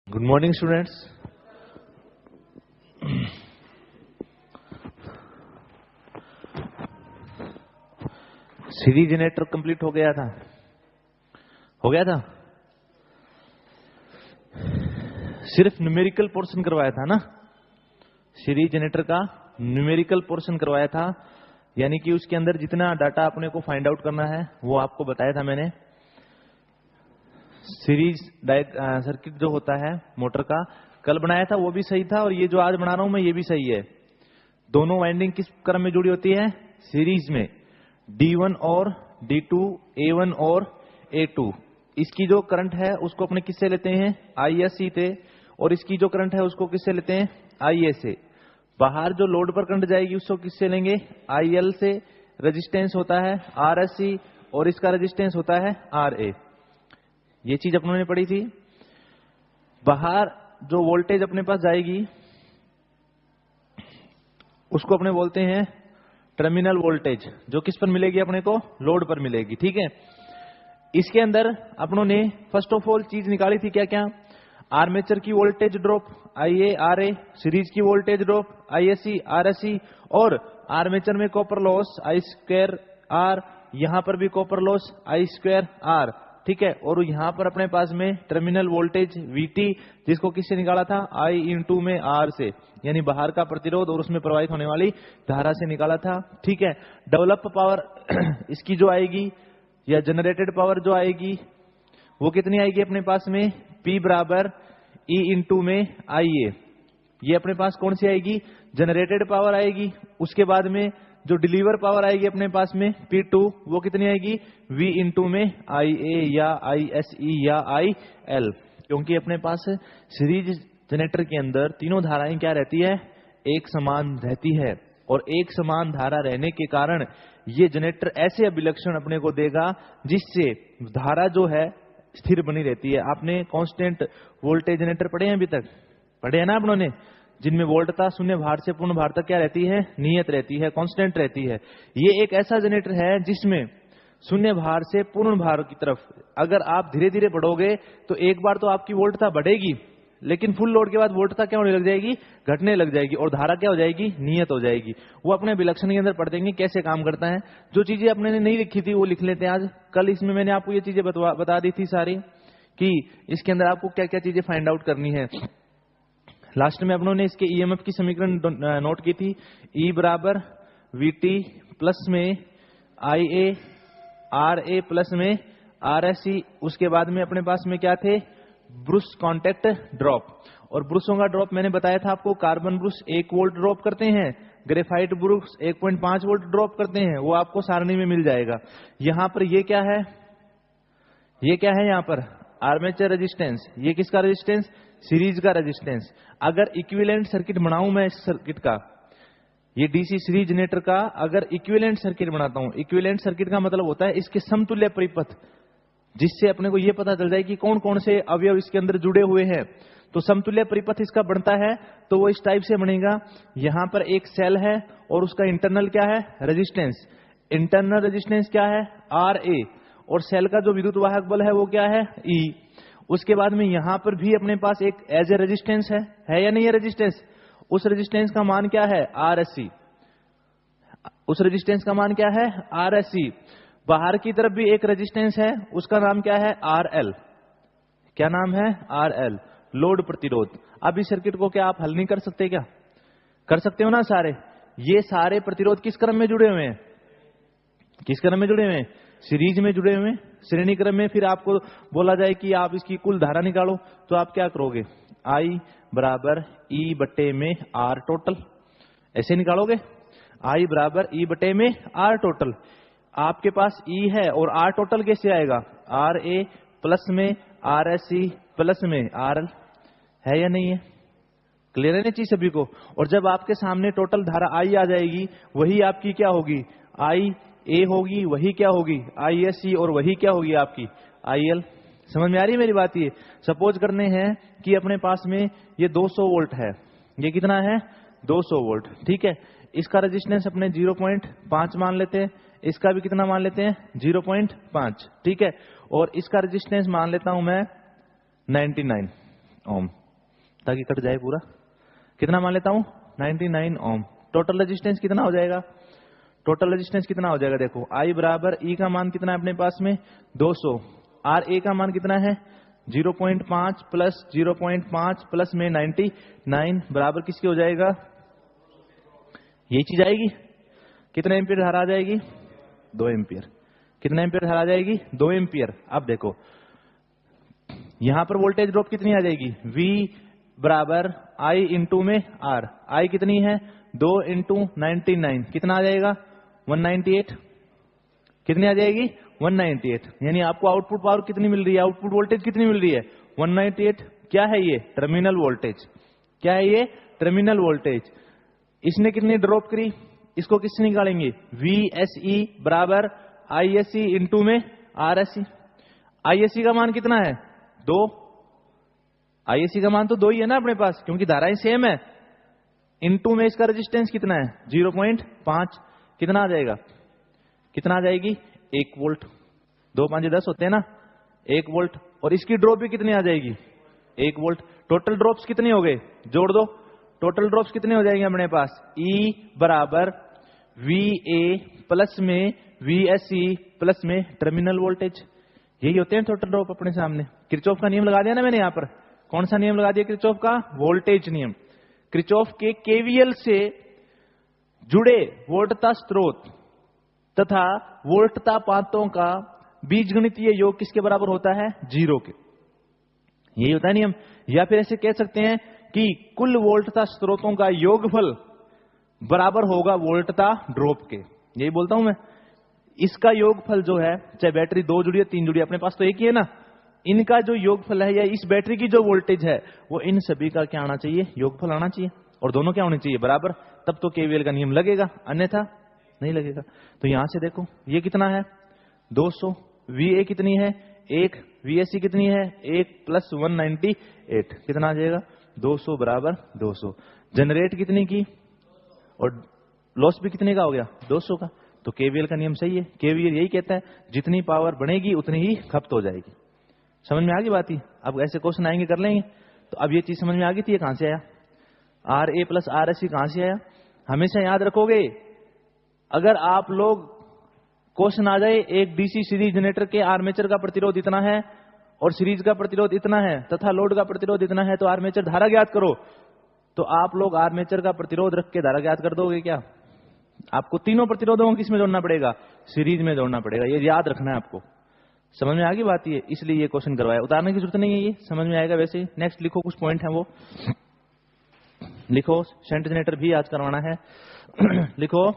Good morning students. Series generator complete हो गया था। सिर्फ न्यूमेरिकल पोर्शन करवाया था ना। सीरीज जनरेटर का न्यूमेरिकल पोर्शन करवाया था, यानी कि उसके अंदर जितना डाटा अपने को फाइंड आउट करना है वो आपको बताया था मैंने। सीरीज सर्किट जो होता है मोटर का, कल बनाया था वो भी सही था, और ये जो आज बना रहा हूं मैं ये भी सही है। दोनों वाइंडिंग किस क्रम में जुड़ी होती है? सीरीज में। D1 और D2, A1 और A2। इसकी जो करंट है उसको अपने किससे लेते हैं? ISC से, और इसकी जो करंट है उसको किससे लेते हैं? IA से। बाहर जो लोड पर करंट जाएगी उसको किससे लेंगे? IL से। रेजिस्टेंस होता है RSC और इसका रेजिस्टेंस होता है RA। ये चीज अपनों ने पढ़ी थी। बाहर जो वोल्टेज अपने पास जाएगी उसको अपने बोलते हैं टर्मिनल वोल्टेज, जो किस पर मिलेगी? अपने को लोड पर मिलेगी। ठीक है। इसके अंदर अपनों ने फर्स्ट ऑफ ऑल चीज निकाली थी क्या क्या? आर्मेचर की voltage drop IA RA, series की वोल्टेज ड्रॉप ISC RSC, और आर्मेचर में कॉपर लॉस I2R, यहां पर भी कॉपर लॉस I2R। ठीक है। और यहां पर अपने पास में टर्मिनल वोल्टेज VT, जिसको किससे निकाला था? I इंटू में R से, यानी बाहर का प्रतिरोध और उसमें प्रवाहित होने वाली धारा से निकाला था। ठीक है। डेवलप पावर इसकी जो आएगी, या जनरेटेड पावर जो आएगी, वो कितनी आएगी अपने पास में? P बराबर E इंटू में IA। ये अपने पास कौन सी आएगी? जनरेटेड पावर आएगी। उसके बाद में जो डिलीवर पावर आएगी अपने पास में P2, वो कितनी आएगी? V इंटू में IA या ISE या IL। क्योंकि अपने पास सीरीज जनरेटर के अंदर तीनों धाराएं क्या रहती है? एक समान रहती है, और एक समान धारा रहने के कारण ये जनरेटर ऐसे अभिलक्षण अपने को देगा जिससे धारा जो है स्थिर बनी रहती है। आपने कांस्टेंट वोल्टेज जनरेटर पढ़े हैं? अभी तक पढ़े हैं ना अपनों ने, जिनमें वोल्टता शून्य भार से पूर्ण भार तक क्या रहती है? नियत रहती है, कांस्टेंट रहती है। ये एक ऐसा जनरेटर है जिसमें शून्य भार से पूर्ण भार की तरफ अगर आप धीरे धीरे बढ़ोगे तो एक बार तो आपकी वोल्टता बढ़ेगी, लेकिन फुल लोड के बाद वोल्टता क्या होने लग जाएगी? घटने लग जाएगी, और धारा क्या हो जाएगी? नियत हो जाएगी। वो अपने विलक्षण के अंदर पढ़ देंगे कैसे काम करता है। जो चीजें अपने ने नहीं लिखी थी वो लिख लेते हैं आज। कल इसमें मैंने आपको ये चीजें बता दी थी सारी, कि इसके अंदर आपको क्या क्या चीजें फाइंड आउट करनी है। लास्ट में अपनों ने इसके EMF की समीकरण नोट की थी। E बराबर VT प्लस में IA RA प्लस में RSC। उसके बाद में अपने पास में क्या थे? Brush contact drop. और ब्रुशों का ड्रॉप मैंने बताया था आपको। कार्बन ब्रुश 1 वोल्ट ड्रॉप करते हैं, ग्रेफाइट ब्रुश 1.5 वोल्ट ड्रॉप करते हैं। वो आपको सारणी में मिल जाएगा। यहां पर ये क्या है? ये क्या है? यहां पर आर्मेचर रेजिस्टेंस। ये किसका रेजिस्टेंस? सीरीज का रेजिस्टेंस। अगर इक्विवेलेंट सर्किट बनाऊं मैं इस सर्किट का, ये डीसी सीरीज जनरेटर का अगर इक्विवेलेंट सर्किट बनाता हूं, इक्विवेलेंट सर्किट का मतलब होता है इसके समतुल्य परिपथ, जिससे अपने को यह पता चल जाए कि कौन कौन से अवयव इसके अंदर जुड़े हुए हैं। तो समतुल्य परिपथ इसका बनता है तो वो इस टाइप से बनेगा। यहां पर एक सेल है और उसका इंटरनल क्या है? रेजिस्टेंस। इंटरनल रेजिस्टेंस क्या है? RA। और सेल का जो विद्युत वाहक बल है वो क्या है? E। उसके बाद में यहां पर भी अपने पास एक एज ए रेजिस्टेंस है या नहीं है रेजिस्टेंस? उस रेजिस्टेंस का मान क्या है? RSC। उस रेजिस्टेंस का मान क्या है? RSC। बाहर की तरफ भी एक रेजिस्टेंस है, उसका नाम क्या है? RL। क्या नाम है? RL, लोड प्रतिरोध। अब इस सर्किट को क्या आप हल नहीं कर सकते? क्या कर सकते हो ना सारे? ये सारे प्रतिरोध किस क्रम में जुड़े हुए हैं? किस क्रम में जुड़े हुए हैं? सीरीज में जुड़े हुए हैं, श्रेणी क्रम में। फिर आपको बोला जाए कि आप इसकी कुल धारा निकालो, तो आप क्या करोगे? I बराबर E बटे में R टोटल, ऐसे निकालोगे। I बराबर E बटे में R टोटल। आपके पास E है और R टोटल कैसे आएगा? RA प्लस में RSC प्लस में RL। है या नहीं है? क्लियर है ना चीज सभी को? और जब आपके सामने टोटल धारा I आ जाएगी, वही आपकी क्या होगी? IA होगी, वही क्या होगी? ISC, और वही क्या होगी आपकी? IL। समझ में आ रही है मेरी बात? ये सपोज करने हैं कि अपने पास में ये 200 वोल्ट है। ये कितना है? 200 वोल्ट। ठीक है। इसका रेजिस्टेंस अपने 0.5 मान लेते हैं, इसका भी कितना मान लेते हैं? 0.5। ठीक है। और इसका रेजिस्टेंस मान लेता हूं मैं 99 ओम। ताकि कट जाए पूरा। कितना मान लेता हूं 99 ओम। टोटल रेजिस्टेंस कितना हो जाएगा, टोटल रेजिस्टेंस कितना हो जाएगा, देखो I बराबर E का मान कितना है अपने पास में 200, RA का मान कितना है 0.5 प्लस 0.5 प्लस में 99 बराबर किसके हो जाएगा, यही चीज आएगी। कितना एम्पियर धारा आ जाएगी 2 एम्पियर। कितना एम्पियर धारा आ जाएगी 2 एम्पियर। अब देखो यहां पर वोल्टेज ड्रॉप कितनी आ जाएगी, V बराबर I इंटू में R। I कितनी है 2 इंटू 99 कितना आ जाएगा 198। कितनी आ जाएगी 198। यानी आपको आउटपुट पावर कितनी मिल रही है, आउटपुट वोल्टेज कितनी मिल रही है 198। क्या है ये टर्मिनल वोल्टेज, क्या है ये टर्मिनल वोल्टेज। इसने कितनी ड्रॉप करी, इसको किससे निकालेंगे VSE बराबर ISE इंटू में RSE। ISE का मान कितना है 2, ISE का मान तो 2 ही है ना अपने पास क्योंकि धाराएं सेम है। इंटू में इसका रेजिस्टेंस कितना है 0.5। कितना आ जाएगा, कितना आ जाएगी 1 वोल्ट। 2 5 10 होते हैं ना 1 वोल्ट। और इसकी ड्रॉप भी कितनी आ जाएगी 1 वोल्ट। टोटल ड्रॉप्स कितने हो गए, जोड़ दो, टोटल ड्रॉप्स कितने हो जाएंगे अपने पास, E बराबर VA प्लस में VSE प्लस में टर्मिनल वोल्टेज। यही होते हैं टोटल ड्रॉप अपने सामने। किरचॉफ का नियम लगा दिया ना मैंने यहाँ पर। कौन सा नियम लगा दिया किरचॉफ का, वोल्टेज नियम। किरचॉफ के KVL से जुड़े वोल्टता स्रोत तथा वोल्टता पातों का बीजगणितीय योग किसके बराबर होता है 0 के। यही होता है नियम। या फिर ऐसे कह सकते हैं कि कुल वोल्टता स्रोतों का योगफल बराबर होगा वोल्टता ड्रॉप के। यही बोलता हूं मैं। इसका योगफल जो है, चाहे बैटरी 2 जुड़ी है 3 जुड़ी है, अपने पास तो एक ही है ना, इनका जो योगफल है या इस बैटरी की जो वोल्टेज है वो इन सभी का क्या आना चाहिए, योगफल आना चाहिए। और दोनों क्या होने चाहिए बराबर, तब तो केवीएल का नियम लगेगा, अन्यथा नहीं लगेगा। तो यहां से देखो ये कितना है 200, VA कितनी है 1, VSE कितनी है 1 प्लस 198 कितना आ जाएगा 200 बराबर 200। जनरेट कितनी की और लॉस भी कितने का हो गया 200 का। तो केवीएल का नियम सही है। केवीएल यही कहता है जितनी पावर बढ़ेगी उतनी ही खपत हो जाएगी। समझ में आ गई बात ही। अब ऐसे क्वेश्चन आएंगे कर लेंगे। तो अब ये चीज समझ में आ गई थी, ये कहां से आया RA प्लस RSE कहां से आया। हमेशा याद रखोगे अगर आप लोग क्वेश्चन आ जाए एक डीसी सीरीज जनरेटर के आर्मेचर का प्रतिरोध इतना है और सीरीज का प्रतिरोध इतना है तथा लोड का प्रतिरोध इतना है तो आर्मेचर धारा ज्ञात करो, तो आप लोग आर्मेचर का प्रतिरोध रख के धारा ज्ञात कर दोगे क्या। आपको तीनों प्रतिरोधों को किस में जोड़ना पड़ेगा, सीरीज में जोड़ना पड़ेगा। ये याद रखना है आपको। समझ में आ गई बात ये, इसलिए ये क्वेश्चन करवाया, उतारने की जरूरत नहीं है, ये समझ में आएगा वैसे ही। नेक्स्ट लिखो, कुछ पॉइंट है वो लिखो। शंट जनरेटर भी आज करवाना है लिखो।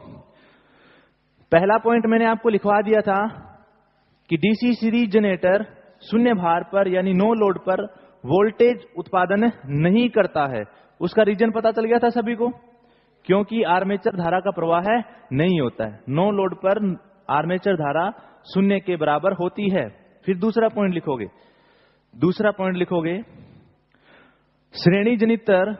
पहला पॉइंट मैंने आपको लिखवा दिया था कि डीसी सीरीज जनरेटर शून्य भार पर यानी नो लोड पर वोल्टेज उत्पादन नहीं करता है। उसका रीजन पता चल गया था सभी को, क्योंकि आर्मेचर धारा का प्रवाह नहीं होता है। नो लोड पर आर्मेचर धारा शून्य के बराबर होती है। फिर दूसरा पॉइंट लिखोगे, दूसरा पॉइंट लिखोगे श्रेणी जनितर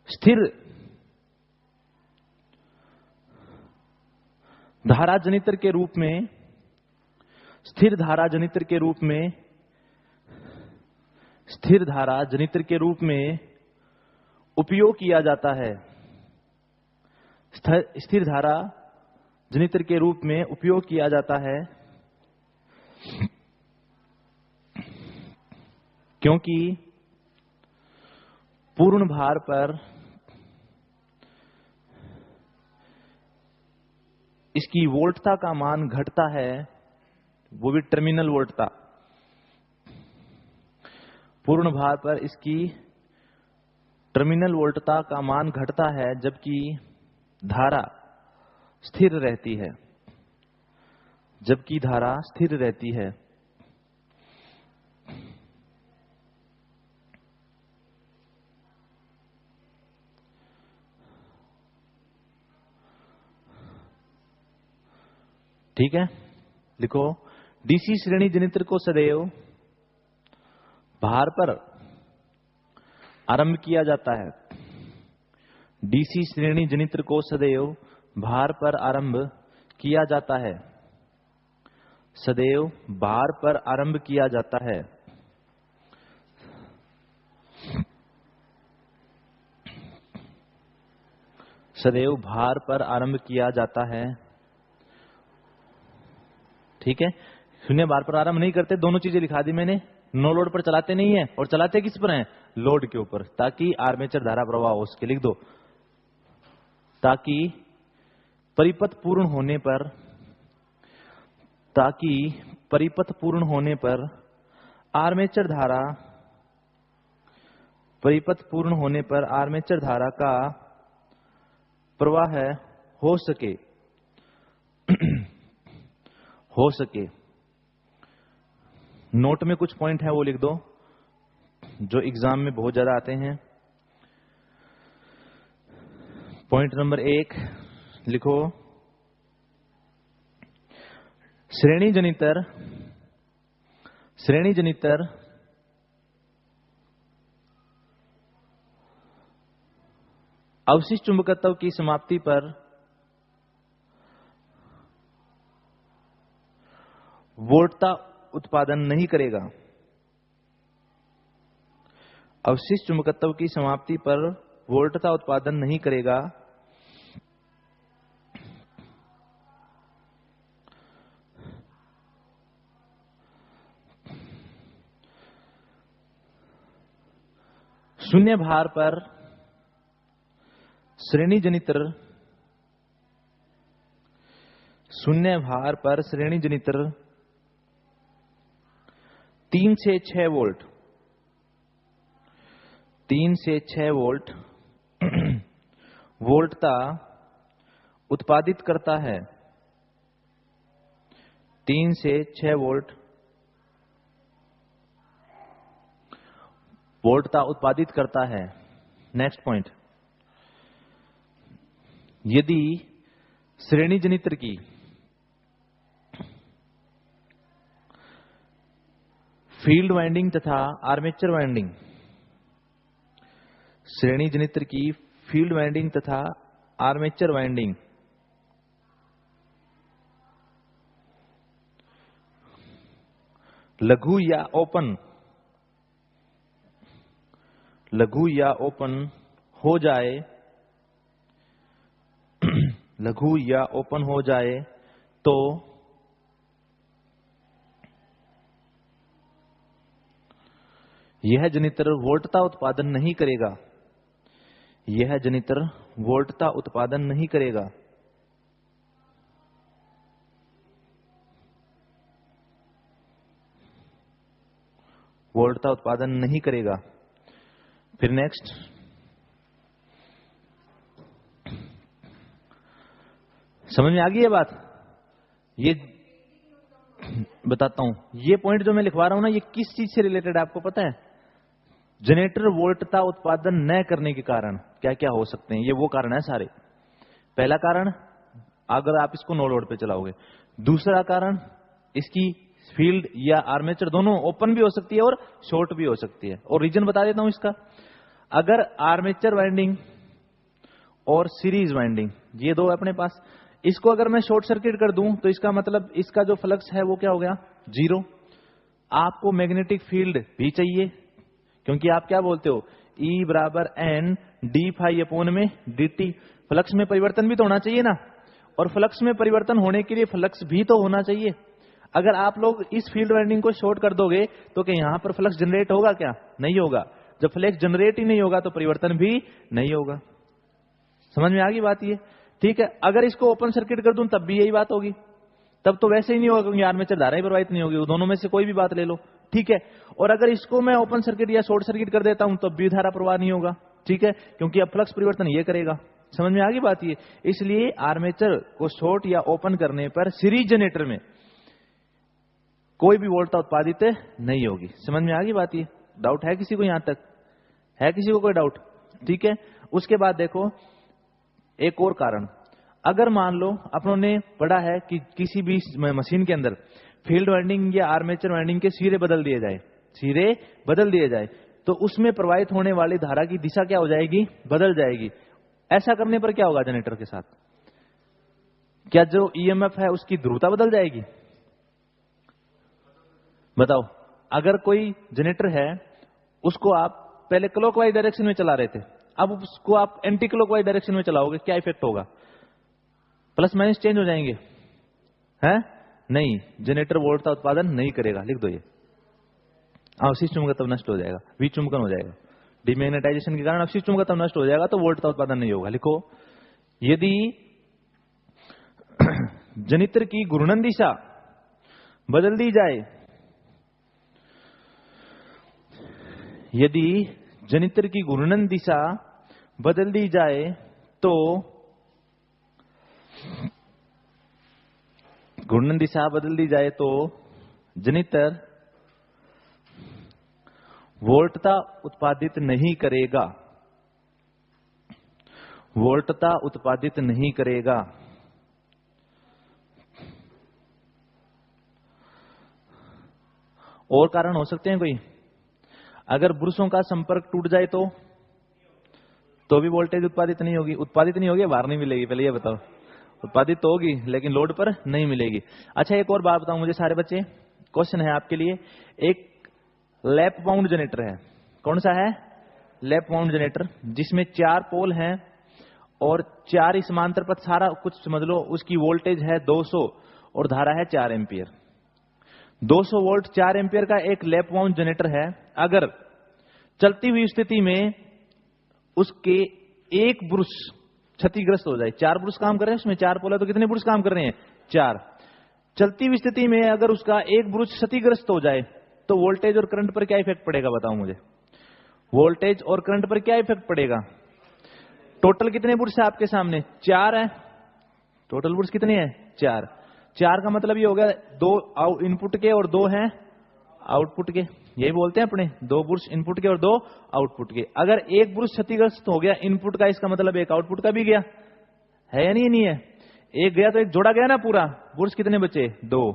स्थिर धारा जनित्र के रूप में, स्थिर धारा जनित्र के रूप में, स्थिर धारा जनित्र के रूप में उपयोग किया जाता है। स्थिर धारा जनित्र के रूप में उपयोग किया जाता है क्योंकि पूर्ण भार पर इसकी वोल्टता का मान घटता है, वो भी टर्मिनल वोल्टता। पूर्ण भार पर इसकी टर्मिनल वोल्टता का मान घटता है जबकि धारा स्थिर रहती है, जबकि धारा स्थिर रहती है। ठीक है, लिखो डीसी श्रेणी जनित्र को सदैव भार पर आरंभ किया जाता है। डीसी श्रेणी जनित्र को सदैव भार पर आरंभ किया जाता है, सदैव भार पर आरंभ किया जाता है। सदैव भार पर आरंभ किया जाता है। ठीक है, शून्य भार पर आरंभ नहीं करते, दोनों चीजें लिखा दी मैंने। नो लोड पर चलाते नहीं है, और चलाते किस पर हैं? लोड के ऊपर, ताकि आर्मेचर धारा प्रवाह हो सके। लिख दो, ताकि परिपथ पूर्ण होने पर, ताकि परिपथ पूर्ण होने पर आर्मेचर धारा, परिपथ पूर्ण होने पर आर्मेचर धारा का प्रवाह हो सके हो सके। नोट में कुछ पॉइंट है वो लिख दो, जो एग्जाम में बहुत ज्यादा आते हैं। पॉइंट नंबर 1 लिखो, श्रेणी जनितर अवशिष्ट चुंबकत्व की समाप्ति पर वोल्टता उत्पादन नहीं करेगा। अवशिष्ट चुंबकत्व की समाप्ति पर वोल्टता उत्पादन नहीं करेगा। शून्य भार पर श्रेणी जनितर, शून्य भार पर श्रेणी जनितर 3 से 6 वोल्ट, 3 से 6 वोल्ट वोल्टता उत्पादित करता है। 3 से 6 वोल्ट वोल्टता उत्पादित करता है। नेक्स्ट पॉइंट, यदि श्रेणी जनित्र की फील्ड वाइंडिंग तथा आर्मेचर वाइंडिंग, श्रेणी जनित्र की फील्ड वाइंडिंग तथा आर्मेचर वाइंडिंग लघु या ओपन हो जाए, लघु या ओपन हो जाए तो यह जनित्र वोल्टता उत्पादन नहीं करेगा। यह जनित्र वोल्टता उत्पादन नहीं करेगा। वोल्टता उत्पादन नहीं करेगा। फिर नेक्स्ट, समझ में आ गई ये बात? ये बताता हूं, ये पॉइंट जो मैं लिखवा रहा हूं ना, ये किस चीज से रिलेटेड है आपको पता है? जनरेटर वोल्टता उत्पादन न करने के कारण क्या क्या हो सकते हैं, ये वो कारण है सारे। पहला कारण, अगर आप इसको नो लोड पे चलाओगे। दूसरा कारण, इसकी फील्ड या आर्मेचर दोनों ओपन भी हो सकती है और शॉर्ट भी हो सकती है। और रीजन बता देता हूं इसका, अगर आर्मेचर वाइंडिंग और सीरीज वाइंडिंग ये दो है अपने पास, इसको अगर मैं शॉर्ट सर्किट कर दूं तो इसका मतलब इसका जो फ्लक्स है वो क्या हो गया? 0। आपको मैग्नेटिक फील्ड भी चाहिए, क्योंकि आप क्या बोलते हो, E बराबर N डी फाई अपॉन में dt। फ्लक्स में परिवर्तन भी तो होना चाहिए ना, और फ्लक्स में परिवर्तन होने के लिए फ्लक्स भी तो होना चाहिए। अगर आप लोग इस फील्ड वाइंडिंग को शॉर्ट कर दोगे तो क्या यहां पर फ्लक्स जनरेट होगा? क्या नहीं होगा। जब फ्लक्स जनरेट ही नहीं होगा तो परिवर्तन भी नहीं होगा। समझ में आ गई बात ये? ठीक है, अगर इसको ओपन सर्किट कर दूं तब भी यही बात होगी, तब तो वैसे ही नहीं होगा, क्योंकि आर्मेचर धारा ही प्रवाहित नहीं होगी। दोनों में से कोई भी बात ले लो, ठीक है। और अगर इसको मैं ओपन सर्किट या शॉर्ट सर्किट कर देता हूं तब भी धारा प्रवाह नहीं होगा, ठीक है, क्योंकि अब फ्लक्स परिवर्तन ये करेगा। समझ में आ गई बात ये? इसलिए आर्मेचर को शॉर्ट या ओपन करने पर सीरीज जनरेटर में कोई भी वोल्टता उत्पादित नहीं होगी। समझ में आ गई बात ये? डाउट है किसी को? यहां तक है किसी को कोई डाउट? ठीक है। उसके बाद देखो एक और कारण, अगर मान लो अपनों ने पढ़ा है कि किसी भी मशीन के अंदर फील्ड वाइंडिंग या आर्मेचर वाइंडिंग के सिरे बदल दिए जाए, सिरे बदल दिए जाए, तो उसमें प्रवाहित होने वाली धारा की दिशा क्या हो जाएगी? बदल जाएगी। ऐसा करने पर क्या होगा जनरेटर के साथ? क्या जो ईएमएफ है उसकी ध्रुवता बदल जाएगी? बताओ, अगर कोई जनरेटर है उसको आप पहले क्लॉकवाइज डायरेक्शन में चला रहे थे, अब उसको आप एंटी क्लॉकवाइज डायरेक्शन में चलाओगे, क्या इफेक्ट होगा? प्लस माइनस चेंज हो जाएंगे, हैं? नहीं, जनरेटर वोल्ट का उत्पादन नहीं करेगा। लिख दो ये, अवशिष्ट चुंबकत्व नष्ट हो जाएगा, विचुंबकन हो जाएगा। डिमैग्नेटाइजेशन के कारण अवशिष्ट चुंबकत्व नष्ट हो जाएगा तो वोल्ट का उत्पादन नहीं होगा। लिखो, यदि जनित्र की घूर्णन दिशा बदल दी जाए, यदि जनित्र की घूर्णन दिशा बदल दी जाए तो घूर्णन दिशा बदल दी जाए तो जनित्र वोल्टता उत्पादित नहीं करेगा, वोल्टता उत्पादित नहीं करेगा। और कारण हो सकते हैं कोई? अगर ब्रुशों का संपर्क टूट जाए तो भी वोल्टेज उत्पादित नहीं होगी। उत्पादित नहीं होगी, बाहर नहीं मिलेगी। पहले ये बताओ, उत्पादित तो होगी लेकिन लोड पर नहीं मिलेगी। अच्छा, एक और बात बताओ मुझे सारे बच्चे, क्वेश्चन है आपके लिए। एक लैप वाउंड जनरेटर है, कौन सा है? लैप वाउंड जनरेटर, जिसमें 4 पोल हैं और 4 समांतर पथ, सारा कुछ समझ लो। उसकी वोल्टेज है 200 और धारा है 4 एम्पियर। 200 वोल्ट 4 एम्पियर का एक लैप वाउंड जनरेटर है। अगर चलती हुई स्थिति में उसके एक ब्रुश क्षतिग्रस्त हो जाए, 4 ब्रुश काम कर रहे हैं उसमें, 4 पोल है तो कितने ब्रुश काम कर रहे हैं? 4। चलती हुई स्थिति में अगर उसका एक ब्रुश क्षतिग्रस्त हो जाए तो वोल्टेज और करंट पर क्या इफेक्ट पड़ेगा? बताओ मुझे, वोल्टेज और करंट पर क्या इफेक्ट पड़ेगा? टोटल कितने ब्रुश है आपके सामने? 4 है। टोटल ब्रुश कितने हैं? 4। 4 का मतलब ये हो गया 2 इनपुट के और 2 हैं आउटपुट के। यही बोलते हैं अपने, 2 ब्रुश इनपुट के और 2 आउटपुट के। अगर एक ब्रुश क्षतिग्रस्त हो गया इनपुट का, इसका मतलब एक आउटपुट का भी गया है या नहीं है? एक गया तो एक जोड़ा गया ना पूरा। ब्रुश कितने बचे? 2।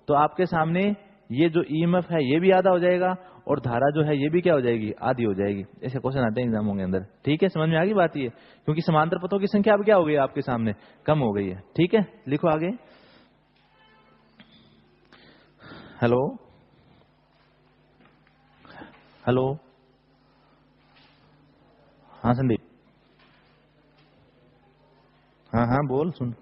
तो आपके सामने ये जो ईएमएफ है ये भी आधा हो जाएगा और धारा जो है ये भी क्या हो जाएगी? आधी हो जाएगी। ऐसे क्वेश्चन आते हैं एग्जामों के अंदर। ठीक है, समझ में आ गई बात? ये क्योंकि समांतर पथों की संख्या अब क्या हो गई आपके सामने? कम हो गई है। ठीक है, लिखो आगे। हेलो हेलो, हाँ संदीप, हाँ हाँ बोल, सुन।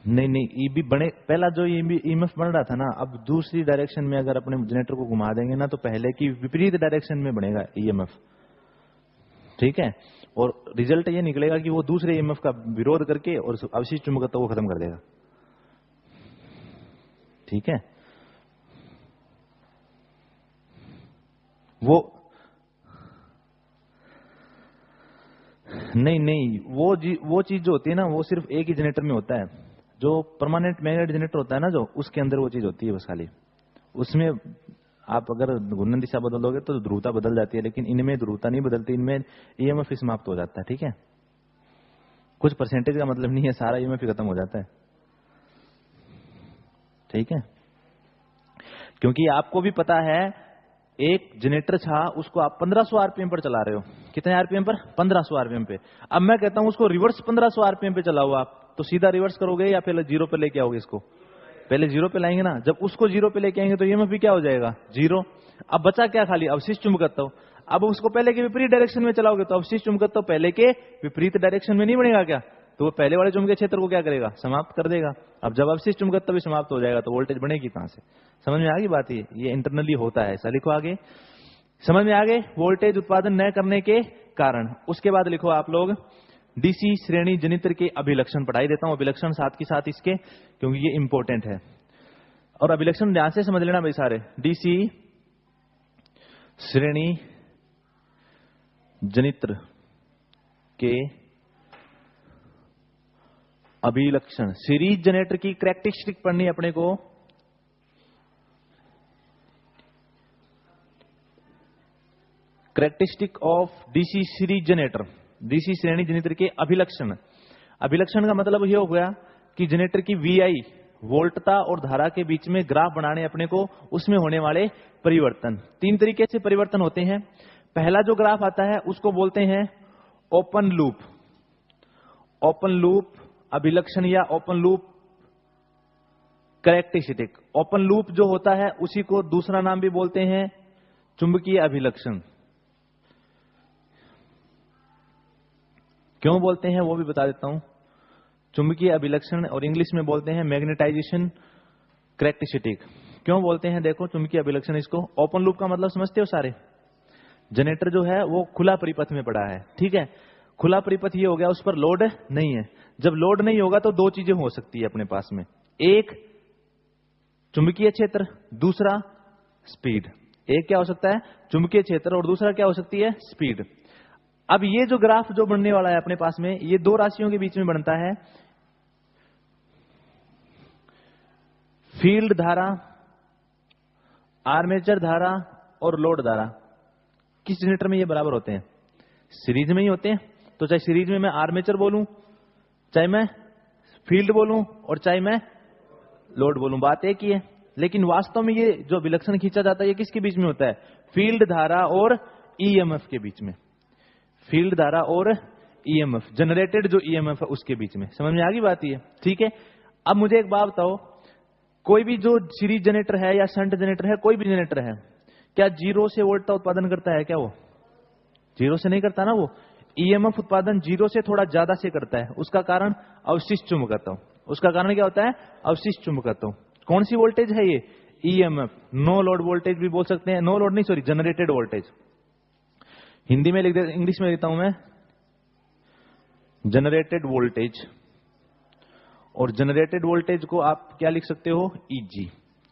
नहीं नहीं, ईबी बने, पहला जो ईएमएफ बन रहा था ना, अब दूसरी डायरेक्शन में अगर अपने जनरेटर को घुमा देंगे ना तो पहले की विपरीत डायरेक्शन में बनेगा ईएमएफ। ठीक है, और रिजल्ट ये निकलेगा कि वो दूसरे ईएमएफ का विरोध करके और अवशिष्ट चुंबकत्व को खत्म कर देगा। ठीक है, वो नहीं, वो चीज जो होती है ना, वो सिर्फ एक ही जनरेटर में होता है। जो परमानेंट मैग्नेट जनरेटर होता है ना, जो उसके अंदर वो चीज होती है बस खाली। उसमें आप अगर घूर्णन दिशा बदल दोगे तो ध्रुवता बदल जाती है, लेकिन इनमें ध्रुवता नहीं बदलती, इनमें ईएमएफ समाप्त हो जाता है। ठीक है, कुछ परसेंटेज का मतलब नहीं है, सारा ईएमएफ खत्म हो जाता है। ठीक है, क्योंकि आपको भी पता है एक जनरेटर था, उसको आप 1500 आरपीएम पर चला रहे हो। कितने आरपीएम पर? 1500 आरपीएम पे। अब मैं कहता हूं उसको रिवर्स 1500 आरपीएम पे चलाओ आप, तो सीधा रिवर्स करोगे या पहले 0 पे लेके आओगे इसको? पहले 0 पे लाएंगे ना। जब उसको 0 पे लेके आएंगे तो ईएमएफ भी क्या हो जाएगा? 0। अब बचा क्या? खाली अवशिष्ट चुंबकत्व। अब उसको पहले के विपरीत डायरेक्शन में चलाओगे तो अवशिष्ट चुंबकत्व पहले के विपरीत डायरेक्शन में नहीं बनेगा क्या? तो वो पहले वाले चुंबकीय क्षेत्र को क्या करेगा? समाप्त कर देगा। अब जब अवशिष्ट चुंबकत्व भी समाप्त हो जाएगा तो वोल्टेज बढ़ेगी कहां से? समझ में आ गई बात? ये इंटरनली होता है ऐसा। लिखो आगे, समझ में आ गए वोल्टेज उत्पादन न करने के कारण। उसके बाद लिखो आप लोग डीसी श्रेणी जनित्र के अभिलक्षण। पढ़ाई देता हूं अभिलक्षण साथ के साथ इसके, क्योंकि ये इंपॉर्टेंट है। और अभिलक्षण ध्यान से समझ लेना भाई सारे। डीसी श्रेणी जनित्र के अभिलक्षण। सीरीज जनरेटर की कैरेक्टरिस्टिक पढ़नी है अपने को। Characteristic of DC series generator, DC श्रेणी जनरेटर के अभिलक्षण। अभिलक्षण का मतलब यह हो गया कि जनरेटर की वीआई, वोल्टता और धारा के बीच में ग्राफ बनाने अपने को, उसमें होने वाले परिवर्तन। 3 तरीके से परिवर्तन होते हैं। पहला जो ग्राफ आता है उसको बोलते हैं ओपन लूप अभिलक्षण या open loop characteristic. Open loop जो होता है उसी को दूसरा नाम भी बोलते हैं चुंबकीय अभिलक्षण। क्यों बोलते हैं वो भी बता देता हूं। चुंबकीय अभिलक्षण और इंग्लिश में बोलते हैं मैग्नेटाइजेशन कैरेक्टरिस्टिक। क्यों बोलते हैं, देखो चुंबकीय अभिलक्षण इसको। ओपन लूप का मतलब समझते हो सारे, जनरेटर जो है वो खुला परिपथ में पड़ा है, ठीक है। खुला परिपथ ये हो गया, उस पर लोड नहीं है। जब लोड नहीं होगा तो दो चीजें हो सकती है अपने पास में, एक चुंबकीय क्षेत्र, दूसरा स्पीड। एक क्या हो सकता है, चुंबकीय क्षेत्र, और दूसरा क्या हो सकती है, स्पीड। अब ये जो ग्राफ जो बनने वाला है अपने पास में, ये दो राशियों के बीच में बनता है। फील्ड धारा, आर्मेचर धारा और लोड धारा किस जनरेटर में ये बराबर होते हैं, सीरीज में ही होते हैं। तो चाहे सीरीज में मैं आर्मेचर बोलूं, चाहे मैं फील्ड बोलूं, और चाहे मैं लोड बोलूं, बात एक ही है। लेकिन वास्तव में ये जो विलक्षण खींचा जाता है ये किसके बीच में होता है, फील्ड धारा और ईएमएफ के बीच में। फील्ड धारा और ईएमएफ, जनरेटेड जो ईएमएफ है उसके बीच में। समझ में आ गई बात ये, ठीक है। अब मुझे एक बात बताओ, कोई भी जो सीरीज जनरेटर है या शंट जनरेटर है, कोई भी जनरेटर है, क्या जीरो से वोल्ट का उत्पादन करता है? क्या वो जीरो से नहीं करता ना, वो ईएमएफ उत्पादन जीरो से थोड़ा ज्यादा से करता है। उसका कारण अवशिष्ट चुंबकत्व। उसका कारण क्या होता है, अवशिष्ट चुंबकत्व। कौन सी वोल्टेज है ये, ईएमएफ, नो लोड वोल्टेज भी बोल सकते हैं, नो लोड नहीं सॉरी, जनरेटेड वोल्टेज। हिंदी में लिख दे, इंग्लिश में लिखता हूं मैं, जनरेटेड वोल्टेज। और जनरेटेड वोल्टेज को आप क्या लिख सकते हो, ईजी।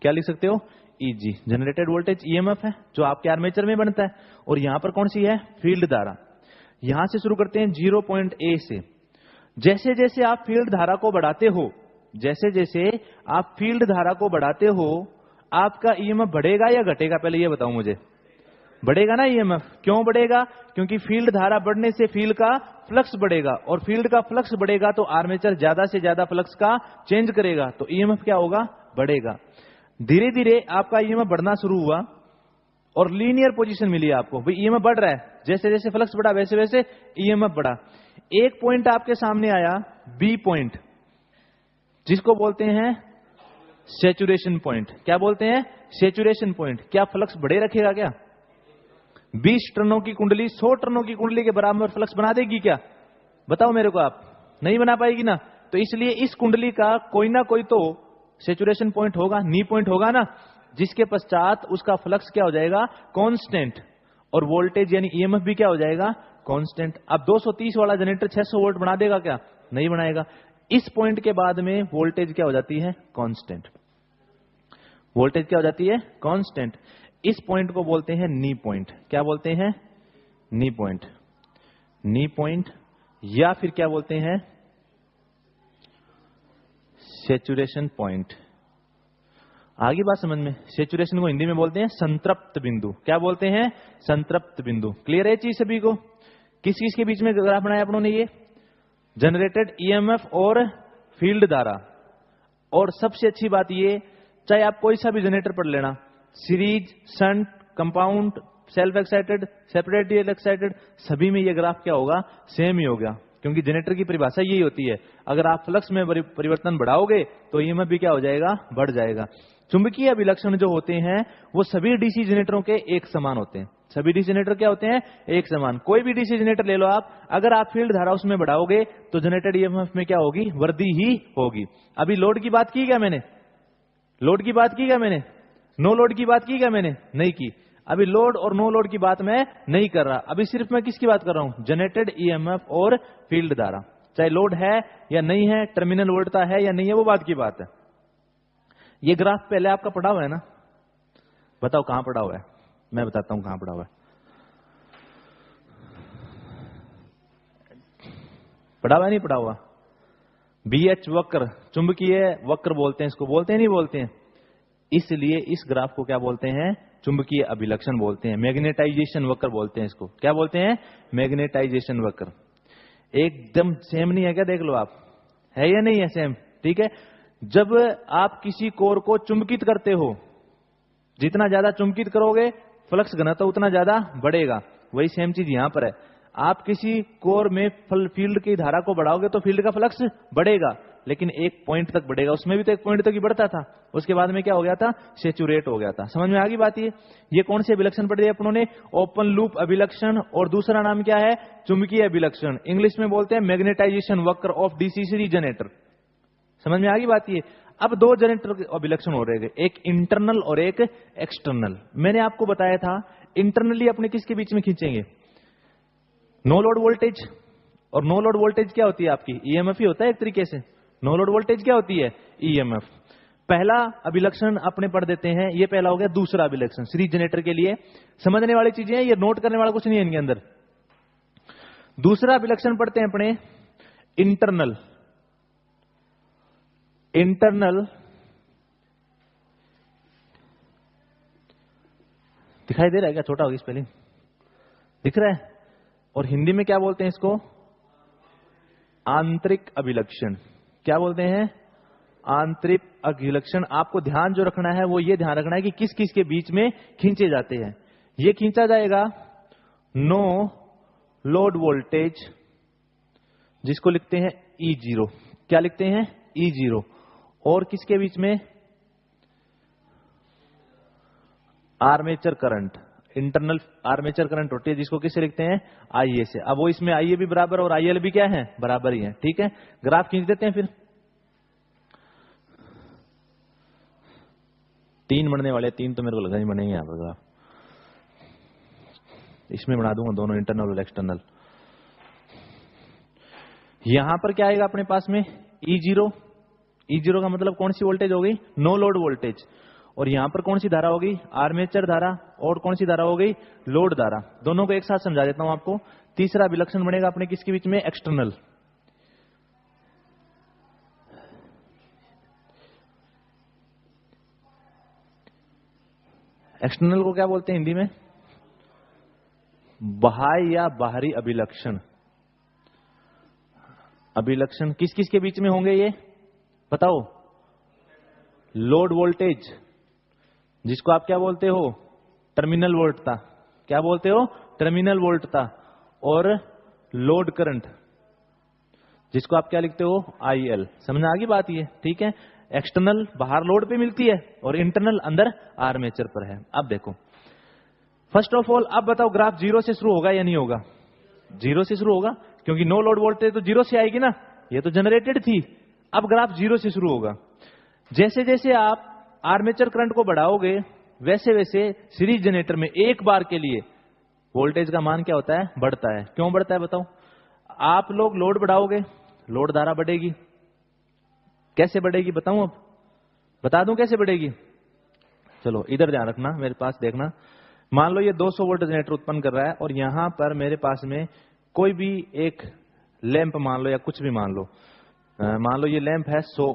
क्या लिख सकते हो, ईजी। जनरेटेड वोल्टेज ईएमएफ है जो आपके आर्मेचर में बनता है। और यहां पर कौन सी है, फील्ड धारा। यहां से शुरू करते हैं 0.A से। जैसे जैसे आप फील्ड धारा को बढ़ाते हो, जैसे जैसे आप फील्ड धारा को बढ़ाते हो, आपका ईएमएफ बढ़ेगा या घटेगा, पहले ये बताओ मुझे। बढ़ेगा ना ईएमएफ। क्यों बढ़ेगा, क्योंकि फील्ड धारा बढ़ने से फील्ड का फ्लक्स बढ़ेगा, और फील्ड का फ्लक्स बढ़ेगा तो आर्मेचर ज्यादा से ज्यादा फ्लक्स का चेंज करेगा, तो ईएमएफ क्या होगा, बढ़ेगा। धीरे धीरे आपका ईएमएफ बढ़ना शुरू हुआ और लीनियर पोजीशन मिली आपको, भाई ईएमएफ बढ़ रहा है, जैसे जैसे फ्लक्स बढ़ा वैसे वैसे ईएमएफ बढ़ा। एक पॉइंट आपके सामने आया, बी पॉइंट, जिसको बोलते हैं सैचुरेशन पॉइंट। क्या बोलते हैं, सैचुरेशन पॉइंट। क्या फ्लक्स बढ़े रखेगा क्या, 20 टर्नों की कुंडली 100 टर्नों की कुंडली के बराबर फ्लक्स बना देगी क्या, बताओ मेरे को, आप नहीं बना पाएगी ना। तो इसलिए इस कुंडली का कोई ना कोई तो सैचुरेशन पॉइंट होगा, नी पॉइंट होगा ना, जिसके पश्चात उसका फ्लक्स क्या हो जाएगा, कांस्टेंट, और वोल्टेज यानी ईएमएफ भी क्या हो जाएगा, कांस्टेंट। अब 230 वाला जनरेटर 600 वोल्ट बना देगा क्या, नहीं बनाएगा। इस पॉइंट के बाद में वोल्टेज क्या हो जाती है, कांस्टेंट। वोल्टेज क्या हो जाती है, कांस्टेंट। इस पॉइंट को बोलते हैं नी पॉइंट। क्या बोलते हैं, नी पॉइंट। नी पॉइंट, या फिर क्या बोलते हैं, सैचुरेशन पॉइंट। आगे बात समझ में। सैचुरेशन को हिंदी में बोलते हैं संतृप्त बिंदु। क्या बोलते हैं, संतृप्त बिंदु। क्लियर है चीज सभी को। किस किस के बीच में ग्राफ बनाया अपनों ने, ये जनरेटेड ईएमएफ और फील्ड धारा। और सबसे अच्छी बात ये, चाहे आप कोई सा भी जनरेटर पढ़ लेना, series, shunt, compound, self excited, separately excited, सभी में ये ग्राफ क्या होगा, सेम ही होगा। क्योंकि जनरेटर की परिभाषा यही होती है, अगर आप फ्लक्स में परिवर्तन बढ़ाओगे तो ईएमएफ भी क्या हो जाएगा, बढ़ जाएगा। चुंबकीय अभिलक्षण जो होते हैं वो सभी डीसी जनरेटरों के एक समान होते हैं। सभी डीसी जनरेटर क्या होते हैं, एक समान। कोई भी डीसी जनरेटर ले लो आप, अगर आप फील्ड धारा उसमें बढ़ाओगे तो जनरेटेड ईएमएफ में क्या होगी, वृद्धि ही होगी। अभी लोड की बात की क्या मैंने, लोड की बात की क्या मैंने, नो लोड की बात की क्या मैंने, नहीं की। अभी लोड और नो लोड की बात मैं नहीं कर रहा, अभी सिर्फ मैं किसकी बात कर रहा हूं, जनरेटेड ईएमएफ और फील्ड धारा। चाहे लोड है या नहीं है, टर्मिनल वोल्टता है या नहीं है, वो बात की बात है। ये ग्राफ पहले आपका पढ़ा हुआ है ना, बताओ कहां पढ़ा हुआ है, मैं बताता हूं कहां पढ़ा हुआ है। पढ़ा हुआ है, नहीं पढ़ा हुआ। बीएच वक्र, चुंबकीय वक्र बोलते हैं इसको, बोलते हैं नहीं बोलते हैं। इसलिए इस ग्राफ को क्या बोलते हैं, चुंबकीय अभिलक्षण बोलते हैं, मैग्नेटाइजेशन वक्र बोलते हैं इसको। क्या बोलते हैं, मैग्नेटाइजेशन वक्र। एकदम सेम नहीं है क्या, देख लो आप, है या नहीं है सेम, ठीक है। जब आप किसी कोर को चुंबकित करते हो, जितना ज्यादा चुंबकित करोगे फ्लक्स घनत्व उतना ज्यादा बढ़ेगा। वही सेम चीज यहां पर है। आप किसी कोर में फील्ड की धारा को बढ़ाओगे तो फील्ड का फ्लक्स बढ़ेगा, लेकिन एक पॉइंट तक बढ़ेगा। उसमें भी तो एक पॉइंट तक ही बढ़ता था, उसके बाद में क्या हो गया था, सेचुरेट हो गया था। समझ में आ गई बात? ये कौन सी अभिलक्षण पढ़ी अपनों ने? ओपन लूप अभिलक्षण, और दूसरा नाम क्या है, चुंबकीय अभिलक्षण। इंग्लिश में बोलते हैं मैग्नेटाइजेशन वक्र ऑफ डीसी सीरीज जनरेटर। समझ में आ गई बात? अब दो जनरेटर अभिलक्षण हो रहे हैं, एक इंटरनल और एक एक्सटर्नल। मैंने आपको बताया था इंटरनली अपने किसके बीच में खींचेंगे, नो लोड वोल्टेज। और नो लोड वोल्टेज क्या होती है आपकी, ईएमएफ ही होता है एक तरीके से। नो लोड वोल्टेज क्या होती है, ईएमएफ। पहला अभिलक्षण अपने पढ़ देते हैं, ये पहला हो गया। दूसरा अभिलक्षण सीरीज जनरेटर के लिए समझने वाली चीजें हैं, ये नोट करने वाला कुछ नहीं है इनके अंदर। दूसरा अभिलक्षण पढ़ते हैं अपने इंटरनल। इंटरनल दिखाई दे रहा है क्या, छोटा होगी स्पेलिंग, दिख रहा है? और हिंदी में क्या बोलते हैं इसको, आंतरिक अभिलक्षण। क्या बोलते हैं, आंतरिक अभिलक्षण। आपको ध्यान जो रखना है वो ये ध्यान रखना है कि किस किस के बीच में खींचे जाते हैं। ये खींचा जाएगा नो लोड वोल्टेज, जिसको लिखते हैं E0। क्या लिखते हैं, E0। और किसके बीच में, armature current. Internal armature current होती है जिसको किससे लिखते हैं, IA से। अब वो इसमें IA भी बराबर और IL भी क्या है, बराबर ही है। ठीक है, ग्राफ खींच देते हैं फिर। 3 बनने वाले, 3 तो मेरे को लगा नहीं बनेंगे यहां पर ग्राफ। इसमें बना दूंगा दोनों, इंटरनल और एक्सटर्नल। यहां पर क्या आएगा अपने पास में, E0। E0 का मतलब कौन सी वोल्टेज हो गई, नो लोड वोल्टेज। और यहां पर कौन सी धारा होगी, आर्मेचर धारा। और कौन सी धारा हो गई, लोड धारा। दोनों को एक साथ समझा देता हूं आपको। तीसरा अभिलक्षण बनेगा अपने किसके बीच में, एक्सटर्नल। एक्सटर्नल को क्या बोलते हैं हिंदी में, बाह्य या बाहरी अभिलक्षण। अभिलक्षण किस किस के बीच में होंगे ये बताओ, लोड वोल्टेज, जिसको आप क्या बोलते हो, टर्मिनल वोल्टता। क्या बोलते हो, टर्मिनल वोल्टता। और लोड करंट, जिसको आप क्या लिखते हो, IL। समझ आ गई बात ये? ठीक है, एक्सटर्नल बाहर लोड पे मिलती है और इंटरनल अंदर आर्मेचर पर है। अब देखो फर्स्ट ऑफ ऑल, अब बताओ ग्राफ 0 से शुरू होगा या नहीं होगा, 0 से शुरू होगा, क्योंकि नो लोड वोल्टेज तो 0 से आएगी ना, ये तो जनरेटेड थी। अब ग्राफ 0 से शुरू होगा। जैसे जैसे आप आर्मेचर करंट को बढ़ाओगे वैसे वैसे सीरीज जनरेटर में एक बार के लिए वोल्टेज का मान क्या होता है, बढ़ता है। क्यों बढ़ता है बताओ, आप लोग लोड बढ़ाओगे, लोड धारा बढ़ेगी। कैसे बढ़ेगी बताऊं, अब बता दूं कैसे बढ़ेगी। चलो इधर ध्यान रखना, मेरे पास देखना। मान लो ये 200 वोल्ट जनरेटर उत्पन्न कर रहा है और यहां पर मेरे पास में कोई भी एक लैंप मान लो या कुछ भी मान लो। मान लो ये लैंप है 100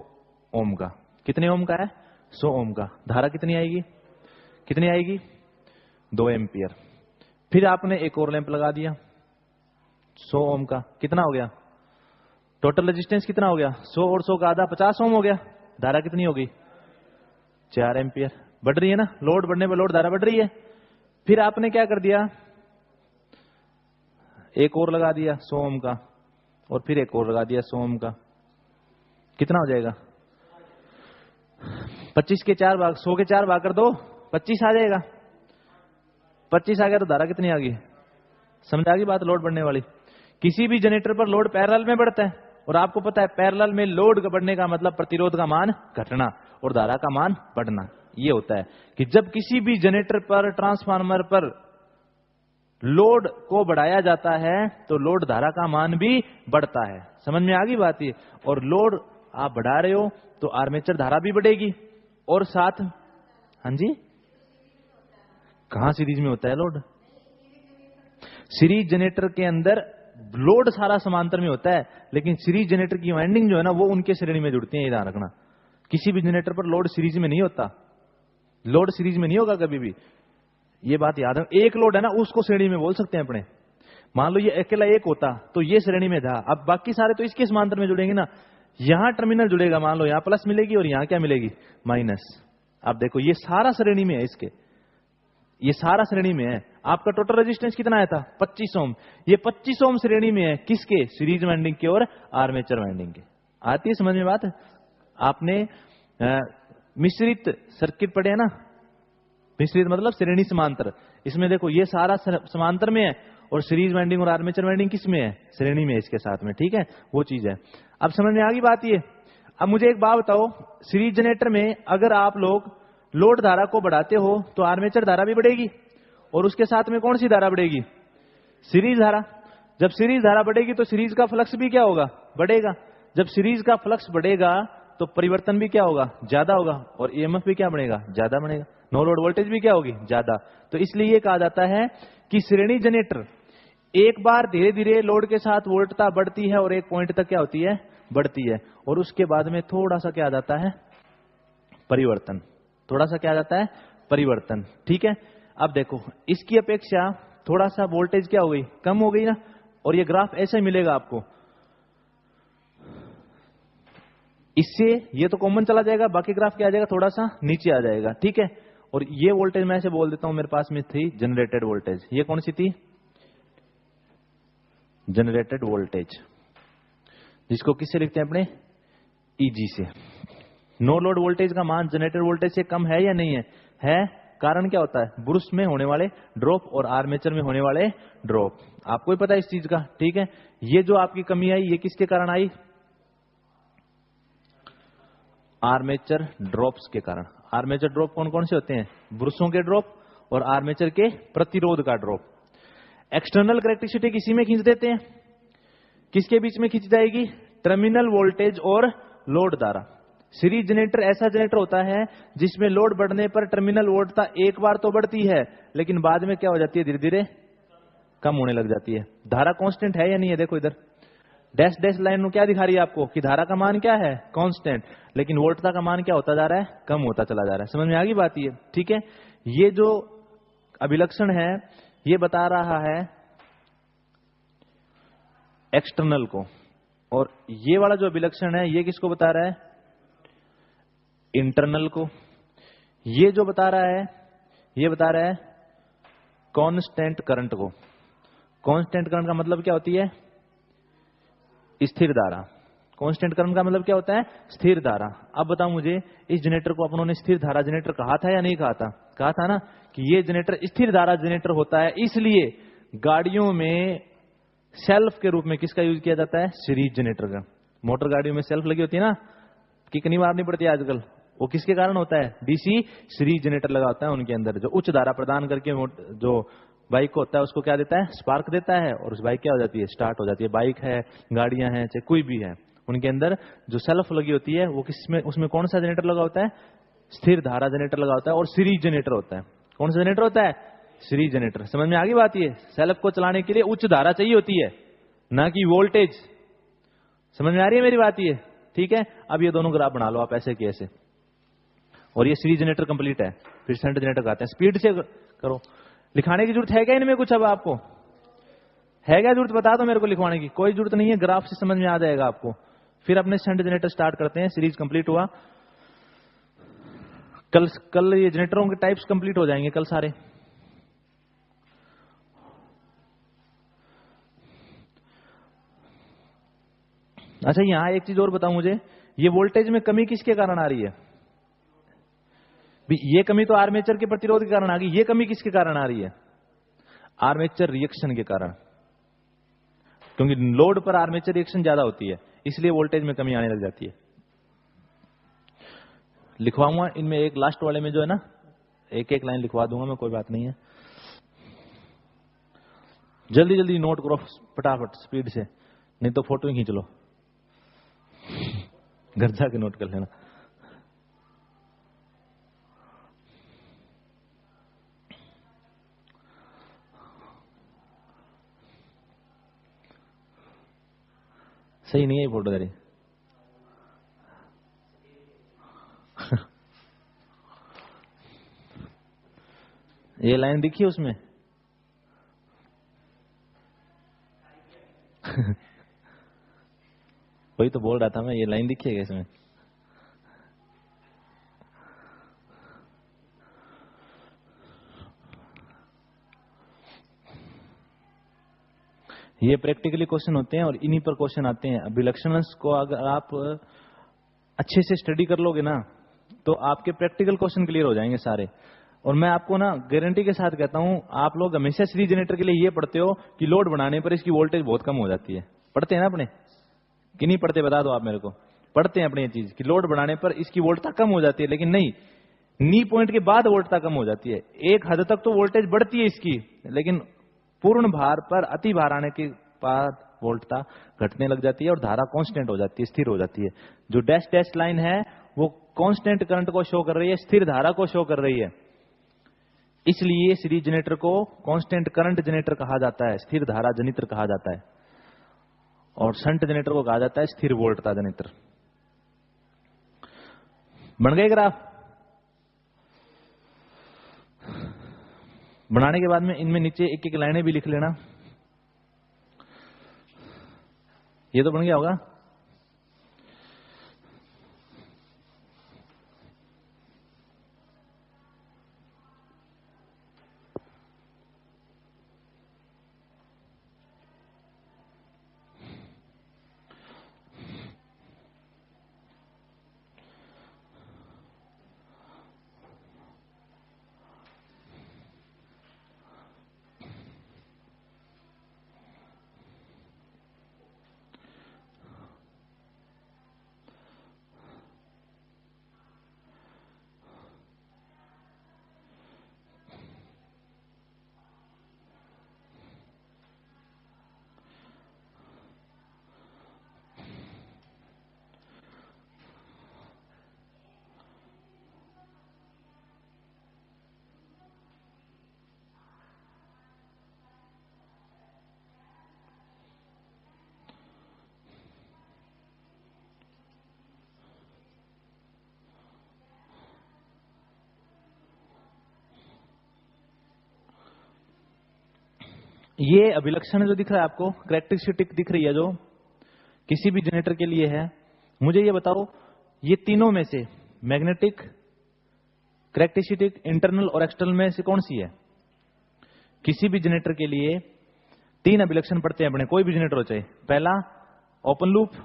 ओम का। कितने ओम का है, 100 ओम का। धारा कितनी आएगी, कितनी आएगी, 2 एम्पियर। फिर आपने एक और लैंप लगा दिया 100 ओम का। कितना हो गया, टोटल रेजिस्टेंस कितना हो गया, 100 और 100 का आधा 50 ओम हो गया। धारा कितनी होगी, 4 एम्पियर। बढ़ रही है ना, लोड बढ़ने पर लोड धारा बढ़ रही है। फिर आपने क्या कर दिया, एक और लगा दिया 100 ओम का, और फिर एक और लगा दिया 100 ओम का। कितना हो जाएगा, 25 के 4 भाग, 100 के 4 भाग कर दो, 25 आ जाएगा। 25 आ गया तो धारा कितनी आ गई, समझ आ गई बात, लोड बढ़ने वाली। किसी भी जनरेटर पर लोड पैरेलल में बढ़ता है, और आपको पता है पैरेलल में लोड बढ़ने का मतलब प्रतिरोध का मान घटना और धारा का मान बढ़ना। ये होता है कि जब किसी भी जनरेटर पर, ट्रांसफार्मर पर लोड को बढ़ाया जाता है तो लोड धारा का मान भी बढ़ता है। समझ में आ गई बात ये। और लोड आप बढ़ा रहे हो तो आर्मेचर धारा भी बढ़ेगी और साथ, हाँ जी, कहां सीरीज में होता है लोड, सीरीज जनरेटर के अंदर लोड सारा समांतर में होता है, लेकिन सीरीज जनरेटर की वाइंडिंग जो है ना वो उनके श्रेणी में जुड़ती है। ध्यान रखना, किसी भी जनरेटर पर लोड सीरीज में नहीं होता, लोड सीरीज में नहीं होगा कभी भी, ये बात याद है। एक लोड है ना उसको श्रेणी में बोल सकते हैं अपने। मान लो ये अकेला एक होता तो ये श्रेणी में था, अब बाकी सारे तो इसके समांतर में जुड़ेंगे ना। यहां टर्मिनल जुड़ेगा, मान लो यहां प्लस मिलेगी और यहां क्या मिलेगी, माइनस। अब देखो ये सारा श्रेणी में है इसके, ये सारा श्रेणी में है। आपका टोटल रेजिस्टेंस कितना आया था 25 ओम। ये 25 ओम श्रेणी में है किसके, सीरीज वाइंडिंग के और आर्मेचर वाइंडिंग के। आती है समझ में बात? आपने मिश्रित सर्किट पढ़े है ना, मिश्रित मतलब श्रेणी समांतर। इसमें देखो ये सारा समांतर में है और सीरीज वाइंडिंग और आर्मेचर वाइंडिंग किस में है, श्रेणी में, इसके साथ में। ठीक है, वो चीज है। अब समझ में आ गई बात ये। अब मुझे एक बात बताओ, सीरीज जनरेटर में अगर आप लोग लोड धारा को बढ़ाते हो तो आर्मेचर धारा भी बढ़ेगी और उसके साथ में कौन सी धारा बढ़ेगी, सीरीज धारा। जब सीरीज धारा बढ़ेगी तो सीरीज का फ्लक्स भी क्या होगा, बढ़ेगा। जब सीरीज का फ्लक्स बढ़ेगा तो परिवर्तन भी क्या होगा, ज्यादा होगा, और ईएमएफ भी क्या बढ़ेगा, ज्यादा बढ़ेगा। नो लोड वोल्टेज भी क्या होगी, ज्यादा। तो इसलिए ये कहा जाता है कि श्रेणी जनरेटर एक बार धीरे धीरे लोड के साथ वोल्टता बढ़ती है और एक पॉइंट तक क्या होती है, बढ़ती है, और उसके बाद में थोड़ा सा क्या आ जाता है, परिवर्तन। थोड़ा सा क्या आ जाता है, परिवर्तन। ठीक है, अब देखो इसकी अपेक्षा थोड़ा सा वोल्टेज क्या हो गई, कम हो गई ना, और ये ग्राफ ऐसे मिलेगा आपको। इससे ये तो कॉमन चला जाएगा, बाकी ग्राफ क्या आ जाएगा, थोड़ा सा नीचे आ जाएगा। ठीक है, और ये वोल्टेज मैं ऐसे बोल देता हूं, मेरे पास में थी जनरेटेड वोल्टेज। ये कौन सी थी, जनरेटेड वोल्टेज, जिसको किससे लिखते हैं अपने, ईजी से। नो लोड वोल्टेज का मान जनरेटेड वोल्टेज से कम है या नहीं है, है। कारण क्या होता है, ब्रूस में होने वाले ड्रॉप और आर्मेचर में होने वाले ड्रॉप। आपको ही पता है इस चीज का। ठीक है, ये जो आपकी कमी आई ये किसके कारण आई, आर्मेचर ड्रॉप्स के कारण। आर्मेचर ड्रॉप कौन कौन से होते हैं, ब्रूसों के ड्रॉप और आर्मेचर के प्रतिरोध का ड्रॉप। एक्सटर्नल कैरेक्टरिस्टिक इसी में खींच देते हैं। किसके बीच में खींच जाएगी, टर्मिनल वोल्टेज और लोड धारा। सीरीज जनरेटर ऐसा जनरेटर होता है जिसमें लोड बढ़ने पर टर्मिनल वोल्टता एक बार तो बढ़ती है लेकिन बाद में क्या हो जाती है, धीरे धीरे कम होने लग जाती है। धारा कांस्टेंट है या नहीं है, देखो इधर डैश डैश लाइन में क्या दिखा रही है आपको कि धारा का मान क्या है, कांस्टेंट, लेकिन वोल्टता का मान क्या होता जा रहा है, कम होता चला जा रहा है। समझ में आ गई बात ये? ठीक है, ये जो अभिलक्षण है ये बता रहा है एक्सटर्नल को, और ये वाला जो अभिलक्षण है ये किसको बता रहा है, इंटरनल को। ये जो बता रहा है ये बता रहा है कांस्टेंट करंट को। कांस्टेंट करंट का मतलब क्या होती है, स्थिर धारा। कांस्टेंट करंट का मतलब क्या होता है, स्थिर धारा। अब बताओ मुझे, इस जनरेटर को अपनों ने स्थिर धारा जनरेटर कहा था या नहीं कहा था, कहा था ना कि ये जनरेटर स्थिर धारा जनरेटर होता है। इसलिए गाड़ियों में सेल्फ के रूप में किसका यूज किया जाता है, सीरीज जनरेटर का। मोटर गाड़ियों में सेल्फ लगी होती है ना, कितनी मारनी पड़ती है आजकल, वो किसके कारण होता है, डीसी सीरीज जनरेटर लगा होता है उनके अंदर, जो उच्च धारा प्रदान करके जो बाइक को होता है उसको क्या देता है, स्पार्क देता है, और उस बाइक क्या हो जाती है, स्टार्ट हो जाती है। बाइक है, गाड़ियां हैं, चाहे कोई भी है, उनके अंदर जो सेल्फ लगी होती है वो किसमें, उसमें कौन सा जनरेटर लगा होता है, स्थिर धारा जनरेटर लगा होता है, और सीरीज जनरेटर होता है। कौन सा जनरेटर होता है, सीरीज जनरेटर। समझ में आ गई बात? ये सेल्फ को चलाने के लिए उच्च धारा चाहिए होती है, ना कि वोल्टेज। समझ में आ रही है मेरी बात ये? ठीक है, अब ये दोनों ग्राफ बना लो आप ऐसे के ऐसे, और ये सीरीज जनरेटर कंप्लीट है, फिर शंट जनरेटर कहते हैं। स्पीड से करो। लिखाने की जरूरत है क्या इनमें कुछ, अब आपको है क्या जरूरत, बता दो मेरे को। लिखवाने की कोई जरूरत नहीं है, ग्राफ से समझ में आ जाएगा आपको। फिर अपने शंट जनरेटर स्टार्ट करते हैं। सीरीज कंप्लीट हुआ, कल ये जनरेटरों के टाइप्स कंप्लीट हो जाएंगे कल सारे। अच्छा, यहां एक चीज और बताऊं मुझे, ये वोल्टेज में कमी किसके कारण आ रही है, ये कमी तो आर्मेचर के प्रतिरोध के कारण आ गई, ये कमी किसके कारण आ रही है, आर्मेचर रिएक्शन के कारण। क्योंकि लोड पर आर्मेचर रिएक्शन ज्यादा होती है, इसलिए वोल्टेज में कमी आने लग जाती है। लिखवाऊंगा इनमें, एक लास्ट वाले में जो है ना, एक एक लाइन लिखवा दूंगा मैं, कोई बात नहीं है। जल्दी जल्दी नोट करो फटाफट स्पीड से, नहीं तो फोटो ही खींच लो, घर जाके नोट कर लेना। सही नहीं है फोटो तेरी। ये लाइन दिखी उसमें? वही तो बोल रहा था मैं, ये लाइन दिखी है इसमें? ये प्रैक्टिकली क्वेश्चन होते हैं और इन्हीं पर क्वेश्चन आते हैं। अभिलक्षणस को अगर आप अच्छे से स्टडी कर लोगे ना तो आपके प्रैक्टिकल क्वेश्चन क्लियर हो जाएंगे सारे। और मैं आपको ना गारंटी के साथ कहता हूं, आप लोग हमेशा सीरीज जनरेटर के लिए ये पढ़ते हो कि लोड बढ़ाने पर इसकी वोल्टेज बहुत कम हो जाती है। पढ़ते हैं ना अपने कि नहीं पढ़ते, बता दो आप मेरे को। पढ़ते हैं अपने ये चीज कि लोड बढ़ाने पर इसकी वोल्टता कम हो जाती है, लेकिन नहीं, नी पॉइंट के बाद वोल्टता कम हो जाती है। एक हद तक तो वोल्टेज बढ़ती है इसकी, लेकिन पूर्ण भार पर अति भार आने के बाद वोल्टता घटने लग जाती है और धारा कांस्टेंट हो जाती है, स्थिर हो जाती है। जो डैश डैश लाइन है वो कांस्टेंट करंट को शो कर रही है, स्थिर धारा को शो कर रही है। इसलिए सीरीज जनरेटर को कांस्टेंट करंट जनरेटर कहा जाता है, स्थिर धारा जनित्र कहा जाता है। और शंट जनरेटर को कहा जाता है स्थिर वोल्टता जनित्र। बन गए ग्राफ? बनाने के बाद में इनमें नीचे एक एक लाइनें भी लिख लेना। ये तो बन गया होगा। ये अभिलक्षण जो दिख रहा है आपको, कैरेक्टरिस्टिक दिख रही है जो किसी भी जनरेटर के लिए है, मुझे ये बताओ ये तीनों में से मैग्नेटिक, कैरेक्टरिस्टिक, इंटरनल और एक्सटर्नल में से कौन सी है? किसी भी जनरेटर के लिए तीन अभिलक्षण पढ़ते हैं अपने, कोई भी जनरेटर हो चाहे। पहला ओपन लूप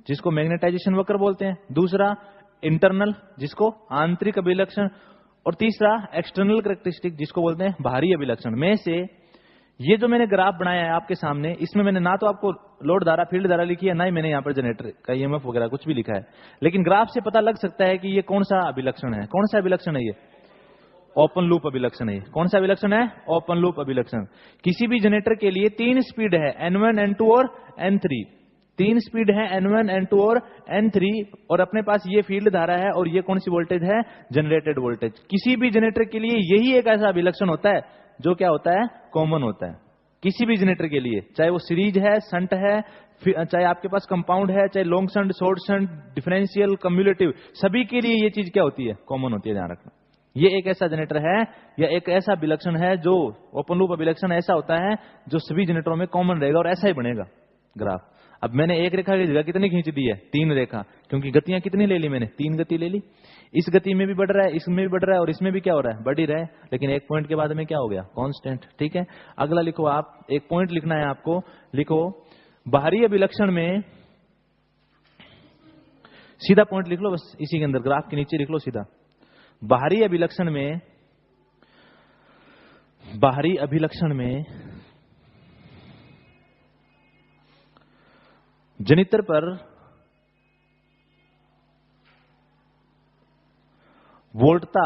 जिसको मैग्नेटाइजेशन वक्र बोलते हैं, दूसरा इंटरनल जिसको आंतरिक अभिलक्षण, और तीसरा एक्सटर्नल कैरेक्टरिस्टिक जिसको बोलते हैं बाहरी अभिलक्षण। में से ये जो मैंने ग्राफ बनाया है आपके सामने, इसमें मैंने ना तो आपको लोड धारा, फील्ड धारा लिखी है, ना ही मैंने यहाँ पर जनरेटर का ईएमएफ वगैरह कुछ भी लिखा है, लेकिन ग्राफ से पता लग सकता है कि ये कौन सा अभिलक्षण है। कौन सा अभिलक्षण है? ये ओपन लूप अभिलक्षण है। कौन सा अभिलक्षण है? ओपन लूप अभिलक्षण। किसी भी जनरेटर के लिए तीन स्पीड है, N1, N2 और N3। तीन स्पीड है, N1, N2 और N3, और अपने पास ये फील्ड धारा है और ये कौन सी वोल्टेज है? Generated voltage. किसी भी जनरेटर के लिए यही एक ऐसा अभिलक्षण होता है जो क्या होता है? कॉमन होता है। किसी भी जनरेटर के लिए, चाहे वो सीरीज है, शंट है, चाहे आपके पास कंपाउंड है, चाहे long shunt, short shunt, differential, cumulative, सभी के लिए ये चीज क्या होती है? कॉमन होती है। ध्यान रखना, ये एक ऐसा जनरेटर है या एक ऐसा अभिलक्षण है जो ओपन लूप अभिलक्षण ऐसा होता है जो सभी जनरेटरों में कॉमन रहेगा और ऐसा ही बनेगा ग्राफ। अब मैंने एक रेखा की जगह कितनी खींच दी है? तीन रेखा, क्योंकि गतियां कितनी ले ली मैंने? तीन गति ले ली। इस गति में भी बढ़ रहा है, इसमें भी बढ़ रहा है और इसमें भी क्या हो रहा है? बढ़ ही रहा है, लेकिन एक पॉइंट के बाद में क्या हो गया? कांस्टेंट। ठीक है, अगला लिखो आप, एक पॉइंट लिखना है आपको। लिखो बाहरी अभिलक्षण में, सीधा पॉइंट लिख लो बस, इसी के अंदर ग्राफ के नीचे लिख लो सीधा। बाहरी अभिलक्षण में, बाहरी अभिलक्षण में जनित्र पर वोल्टता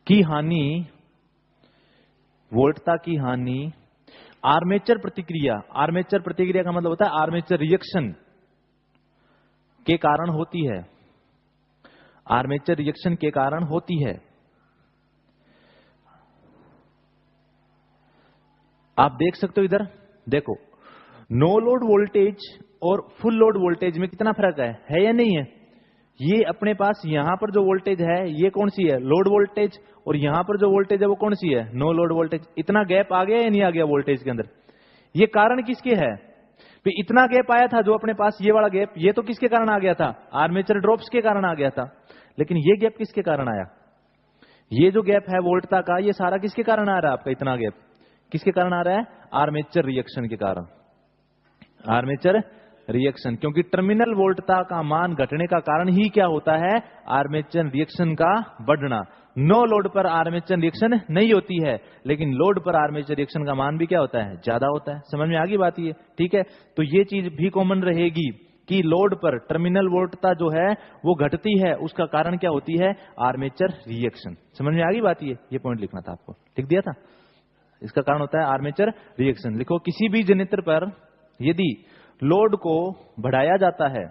की हानि, वोल्टता की हानि आर्मेचर प्रतिक्रिया, आर्मेचर प्रतिक्रिया का मतलब होता है आर्मेचर रिएक्शन के कारण होती है। आर्मेचर रिएक्शन के कारण होती है। आप देख सकते हो इधर, देखो नो लोड वोल्टेज और फुल लोड वोल्टेज में कितना फर्क है या नहीं है? ये अपने पास यहां पर जो वोल्टेज है ये कौन सी है? Load voltage. और यहां पर जो वोल्टेज है वो कौन सी है? No load voltage. इतना गैप आ गया या नहीं आ गया वोल्टेज के अंदर? ये कारण किसके है? इतना गैप आया था जो अपने पास, ये वाला गैप, ये तो किसके कारण आ गया था? आर्मेचर ड्रॉप्स के कारण आ गया था। लेकिन ये गैप किसके कारण आया? ये जो गैप है वोल्टता का, ये सारा किसके कारण आ रहा है आपका? इतना गैप किसके कारण आ रहा है? आर्मेचर रिएक्शन के कारण। आर्मेचर रिएक्शन, क्योंकि टर्मिनल वोल्टता का मान घटने का कारण ही क्या होता है? आर्मेचर रिएक्शन का बढ़ना। नो लोड पर आर्मेचर रिएक्शन नहीं होती है, लेकिन लोड पर आर्मेचर रिएक्शन का मान भी क्या होता है? ज्यादा होता है। समझ में आ गई बात ये? ठीक है, तो ये चीज भी कॉमन रहेगी कि लोड पर टर्मिनल वोल्टता जो है वो घटती है, उसका कारण क्या होती है? Armature reaction. समझ में आ गई बात? ये पॉइंट लिखना था आपको, लिख दिया था। इसका कारण होता है आर्मेचर रिएक्शन। लिखो, किसी भी जनरेटर पर यदि लोड को बढ़ाया जाता है,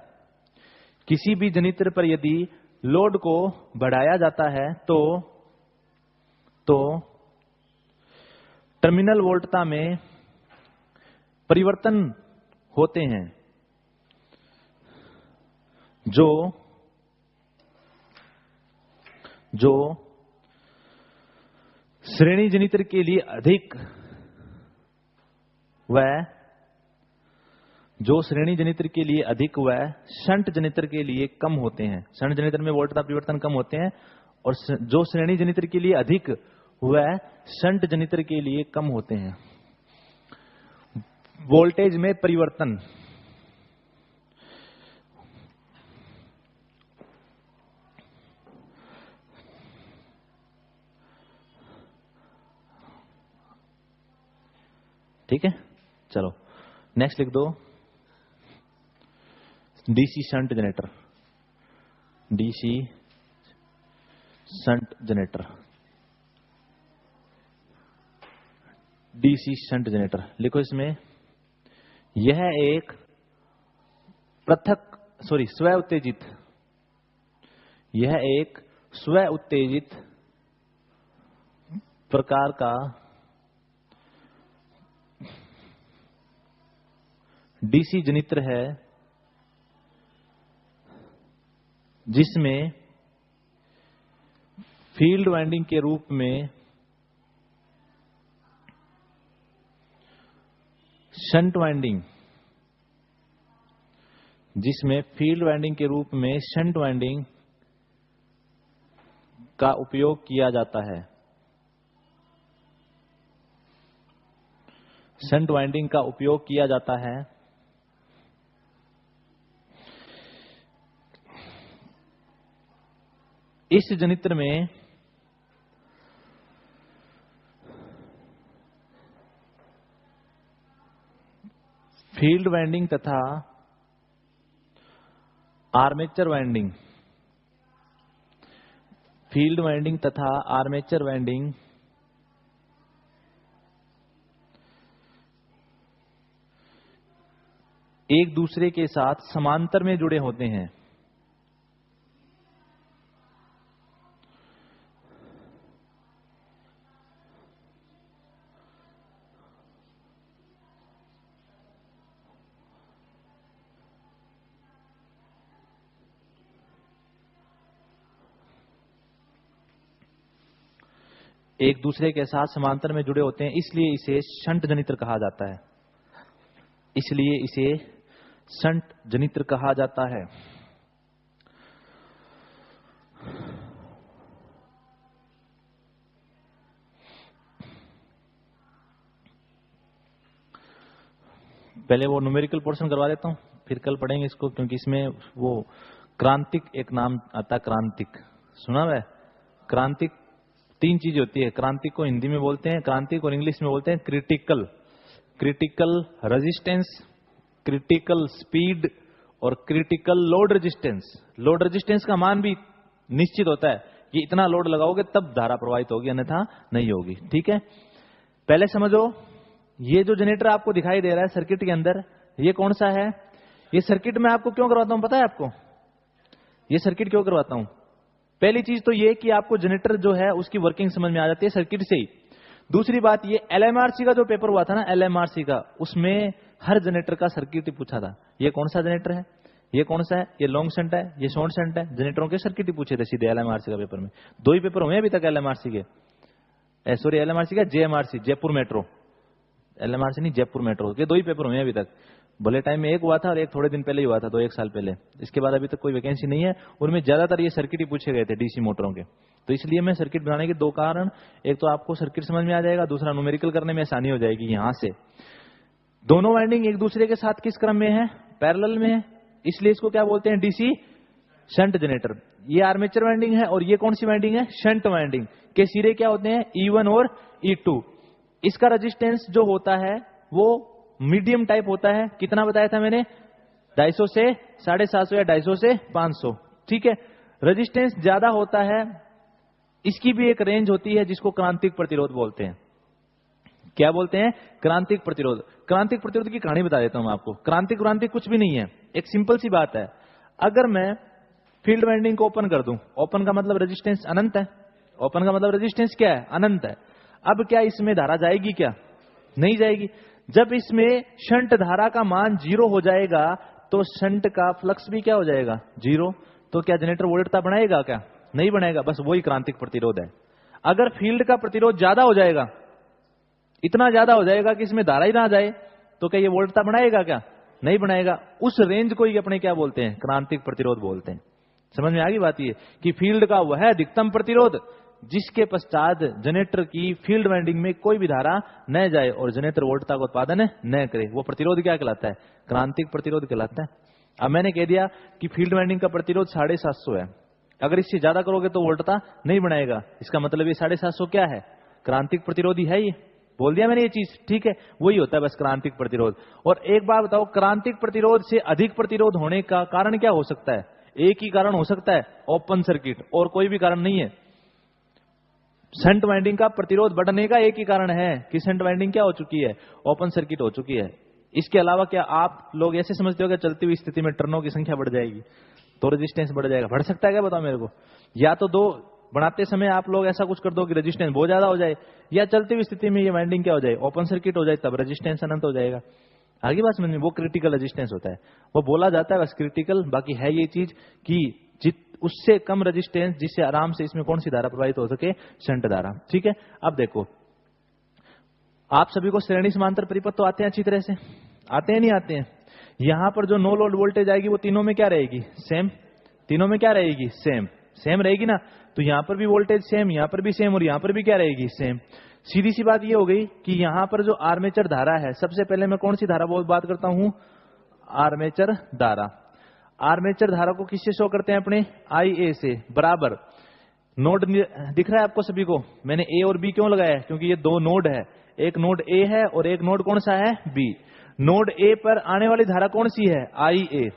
किसी भी जनरेटर पर यदि लोड को बढ़ाया जाता है तो टर्मिनल वोल्टता में परिवर्तन होते हैं जो श्रेणी जनरेटर के लिए अधिक व शंट जनरेटर के लिए कम होते हैं। शंट जनरेटर में वोल्टता परिवर्तन कम होते हैं, और जो श्रेणी जनरेटर के लिए अधिक व शंट जनरेटर के लिए कम होते हैं। वोल्टेज में परिवर्तन ठीक है। चलो नेक्स्ट लिख दो, DC shunt generator. DC shunt generator, DC shunt generator लिखो। इसमें यह एक स्व उत्तेजित प्रकार का डीसी जनरेटर है, जिसमें फील्ड वाइंडिंग के रूप में शंट वाइंडिंग का उपयोग किया जाता है। शंट वाइंडिंग का उपयोग किया जाता है। इस जनरेटर में फील्ड वाइंडिंग तथा आर्मेचर वाइंडिंग एक दूसरे के साथ समांतर में जुड़े होते हैं। एक दूसरे के साथ समांतर में जुड़े होते हैं, इसलिए इसे शंट जनरेटर कहा जाता है। पहले वो न्यूमेरिकल पोर्शन करवा देता हूं, फिर कल पढ़ेंगे इसको, क्योंकि इसमें वो क्रांतिक एक नाम आता है। क्रांतिक सुना है? क्रांतिक 3 चीजें होती है। क्रांतिक को हिंदी में बोलते हैं क्रांतिक, और इंग्लिश में बोलते हैं क्रिटिकल रेजिस्टेंस, क्रिटिकल स्पीड और critical load resistance. Load resistance का मान भी निश्चित होता है कि इतना लोड लगाओगे तब धारा प्रवाहित होगी, अन्यथा नहीं होगी। ठीक है, पहले समझो, ये जो जनरेटर आपको दिखाई दे रहा है सर्किट के अंदर, ये कौन सा है? ये सर्किट मैं आपको क्यों करवाता हूं पता है आपको? ये सर्किट क्यों करवाता हूं? पहली चीज तो ये कि आपको जनरेटर जो है उसकी वर्किंग समझ में आ जाती है सर्किट से ही। दूसरी बात, ये एलएमआरसी का जो पेपर हुआ था ना, एलएमआरसी का, उसमें हर जनरेटर का सर्किट ही पूछा था। ये कौन सा जनरेटर है, ये कौन सा है, ये लॉन्ग शंट है, ये शॉर्ट शंट है। जनरेटरों के सर्किट ही पूछे थे सीधे एलएमआरसी का पेपर में। 2 ही पेपर हुए अभी तक एलएमआरसी के, एलएमआरसी का जेएमआरसी, जयपुर मेट्रो, एलएमआरसी नहीं जयपुर मेट्रो के 2 ही पेपर हुए अभी तक। भले टाइम में एक हुआ था और एक थोड़े दिन पहले ही हुआ था, 1 साल पहले। इसके बाद अभी तक कोई वैकेंसी नहीं है। उनमें ज्यादातर ये सर्किट ही पूछे गए थे डीसी मोटरों के। तो इसलिए मैं सर्किट बनाने के 2 कारण, एक तो आपको सर्किट समझ में आ जाएगा, दूसरा न्यूमेरिकल करने में आसानी हो जाएगी। यहां से दोनों वाइंडिंग एक दूसरे के साथ किस क्रम में है? पैरेलल में है, इसलिए इसको क्या बोलते हैं? DC shunt generator. ये आर्मेचर वाइंडिंग है और ये कौन सी वाइंडिंग है? शंट वाइंडिंग के सिरे क्या होते हैं? E1 और E2। इसका रेजिस्टेंस जो होता है वो मीडियम टाइप होता है। कितना बताया था मैंने? 250 से 750 या 250 से 500। ठीक है, रेजिस्टेंस ज्यादा होता है। इसकी भी एक रेंज होती है जिसको क्रांतिक प्रतिरोध बोलते हैं। क्या बोलते हैं? क्रांतिक प्रतिरोध। क्रांतिक प्रतिरोध की कहानी बता देता हूं मैं आपको। क्रांतिक कुछ भी नहीं है, एक सिंपल सी बात है। अगर मैं फील्ड वाइंडिंग को ओपन कर दूं, ओपन का मतलब रेजिस्टेंस अनंत है। ओपन का मतलब रेजिस्टेंस क्या है? अनंत है। अब क्या इसमें धारा जाएगी? क्या नहीं जाएगी। जब इसमें शंट धारा का मान 0 हो जाएगा तो शंट का फ्लक्स भी क्या हो जाएगा? 0। तो क्या जनरेटर वोल्टता बढ़ाएगा? क्या नहीं बढ़ाएगा। बस वही क्रांतिक प्रतिरोध है। अगर फील्ड का प्रतिरोध ज्यादा हो जाएगा, इतना ज्यादा हो जाएगा कि इसमें धारा ही ना जाए, तो क्या ये वोल्टता बढ़ाएगा? क्या नहीं बढ़ाएगा। उस रेंज को ही अपने क्या बोलते हैं? क्रांतिक प्रतिरोध बोलते हैं। समझ में आ गई बात? ये कि फील्ड का वह अधिकतम प्रतिरोध जिसके पश्चात जनरेटर की फील्ड वाइंडिंग में कोई भी धारा न जाए और जनरेटर वोल्टता का उत्पादन न करे, वो प्रतिरोध क्या कहलाता है? क्रांतिक प्रतिरोध कहलाता है। अब मैंने कह दिया कि फील्ड वाइंडिंग का प्रतिरोध 750 है। अगर इससे ज्यादा करोगे तो वोल्टता नहीं बढ़ाएगा। इसका मतलब ये 750 क्या है? क्रांतिक प्रतिरोधी है। ये बोल दिया मैंने ये चीज। ठीक है, वही होता है बस क्रांतिक प्रतिरोध। और एक बात बताओ, क्रांतिक प्रतिरोध से अधिक प्रतिरोध होने का कारण क्या हो सकता है? एक ही कारण हो सकता है, ओपन सर्किट, और कोई भी कारण नहीं है। शंट वाइंडिंग का प्रतिरोध बढ़ने का एक ही कारण है कि शंट वाइंडिंग क्या हो चुकी है? ओपन सर्किट हो चुकी है। इसके अलावा क्या आप लोग ऐसे समझते हो कि चलती हुई स्थिति में टर्नों की संख्या बढ़ जाएगी तो रेजिस्टेंस बढ़ जाएगा? बढ़ सकता है क्या? बताओ मेरे को। या तो 2 बनाते समय आप लोग ऐसा कुछ कर दो कि रेजिस्टेंस बहुत ज्यादा हो जाए, या चलती हुई स्थिति में ये वाइंडिंग क्या हो जाए? ओपन सर्किट हो जाए, तब रेजिस्टेंस अनंत हो जाएगा। आगे बात समझ में? वो क्रिटिकल रेजिस्टेंस होता है, वो बोला जाता है बस क्रिटिकल। बाकी है ये चीज कि उससे कम रेजिस्टेंस जिससे आराम से इसमें कौन सी धारा प्रवाहित हो सके? शंट धारा। ठीक है, अब देखो, आप सभी को श्रेणी समांतर परिपथ तो आते हैं अच्छी तरह से? आते हैं नहीं आते हैं? यहां पर जो नो लोड वोल्टेज आएगी वो तीनों में क्या रहेगी? सेम। तीनों में क्या रहेगी? सेम। सेम रहेगी ना। तो यहां पर भी वोल्टेज सेम, यहां पर भी सेम, और यहां पर भी क्या रहेगी? सेम। सीधी सी बात ये हो गई कि यहां पर जो आर्मेचर धारा है, सबसे पहले मैं कौन सी धारा बात करता हूं? आर्मेचर धारा। आर्मेचर धारा को किससे शो करते हैं अपने? IA से। बराबर नोड दिख रहा है आपको सभी को? मैंने A और B क्यों लगाया है? क्योंकि ये 2 नोड है। एक नोड A है और एक नोड कौन सा है? B। नोड A पर आने वाली धारा कौन सी है? IA।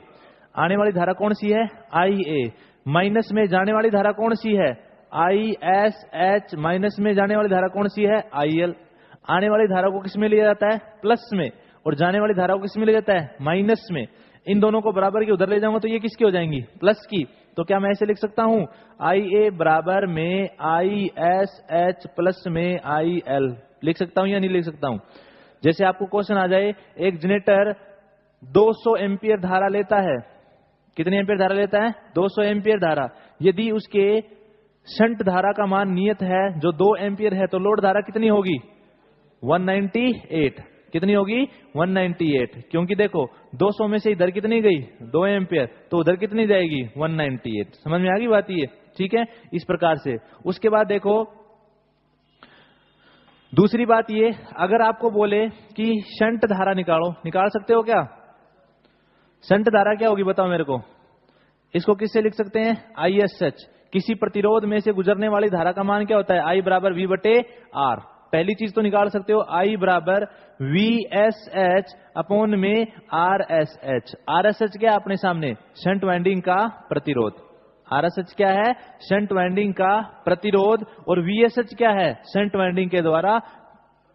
आने वाली धारा कौन सी है? IA। माइनस में जाने वाली धारा कौन सी है? ISH। माइनस में जाने वाली धारा कौन सी है? IL। आने वाली धारा को किस में लिया जाता है? प्लस में। और जाने वाली धारा को किस में लिया जाता है? माइनस में। इन दोनों को बराबर के उधर ले जाऊंगा तो ये किसकी हो जाएंगी? प्लस की। तो क्या मैं ऐसे लिख सकता हूं? IA बराबर में ISH प्लस में IL। लिख सकता हूं या नहीं लिख सकता हूं? जैसे आपको क्वेश्चन आ जाए, एक जनरेटर 200 एम्पियर धारा लेता है। कितनी एम्पियर धारा लेता है? 200 एम्पियर धारा। यदि उसके शंट धारा का मान नियत है जो 2 एम्पियर है, तो लोड धारा कितनी होगी? 198। कितनी होगी? 198। क्योंकि देखो 200 में से इधर कितनी गई? 2 एम्पियर, तो उधर कितनी जाएगी? 198। समझ में आ गई बात ये? ठीक है, इस प्रकार से। उसके बाद देखो दूसरी बात ये, अगर आपको बोले कि शंट धारा निकालो, निकाल सकते हो क्या? शंट धारा क्या होगी बताओ मेरे को? इसको किससे लिख सकते हैं? ISH। किसी प्रतिरोध में से गुजरने वाली धारा का मान क्या होता है? I बराबर V/R। पहली चीज तो निकाल सकते हो, I बराबर VSH अपॉन में RSH। RSH क्या है अपने सामने? शंट वाइंडिंग का प्रतिरोध। RSH क्या है? शंट वाइंडिंग का प्रतिरोध। और VSH क्या है? शंट वाइंडिंग के द्वारा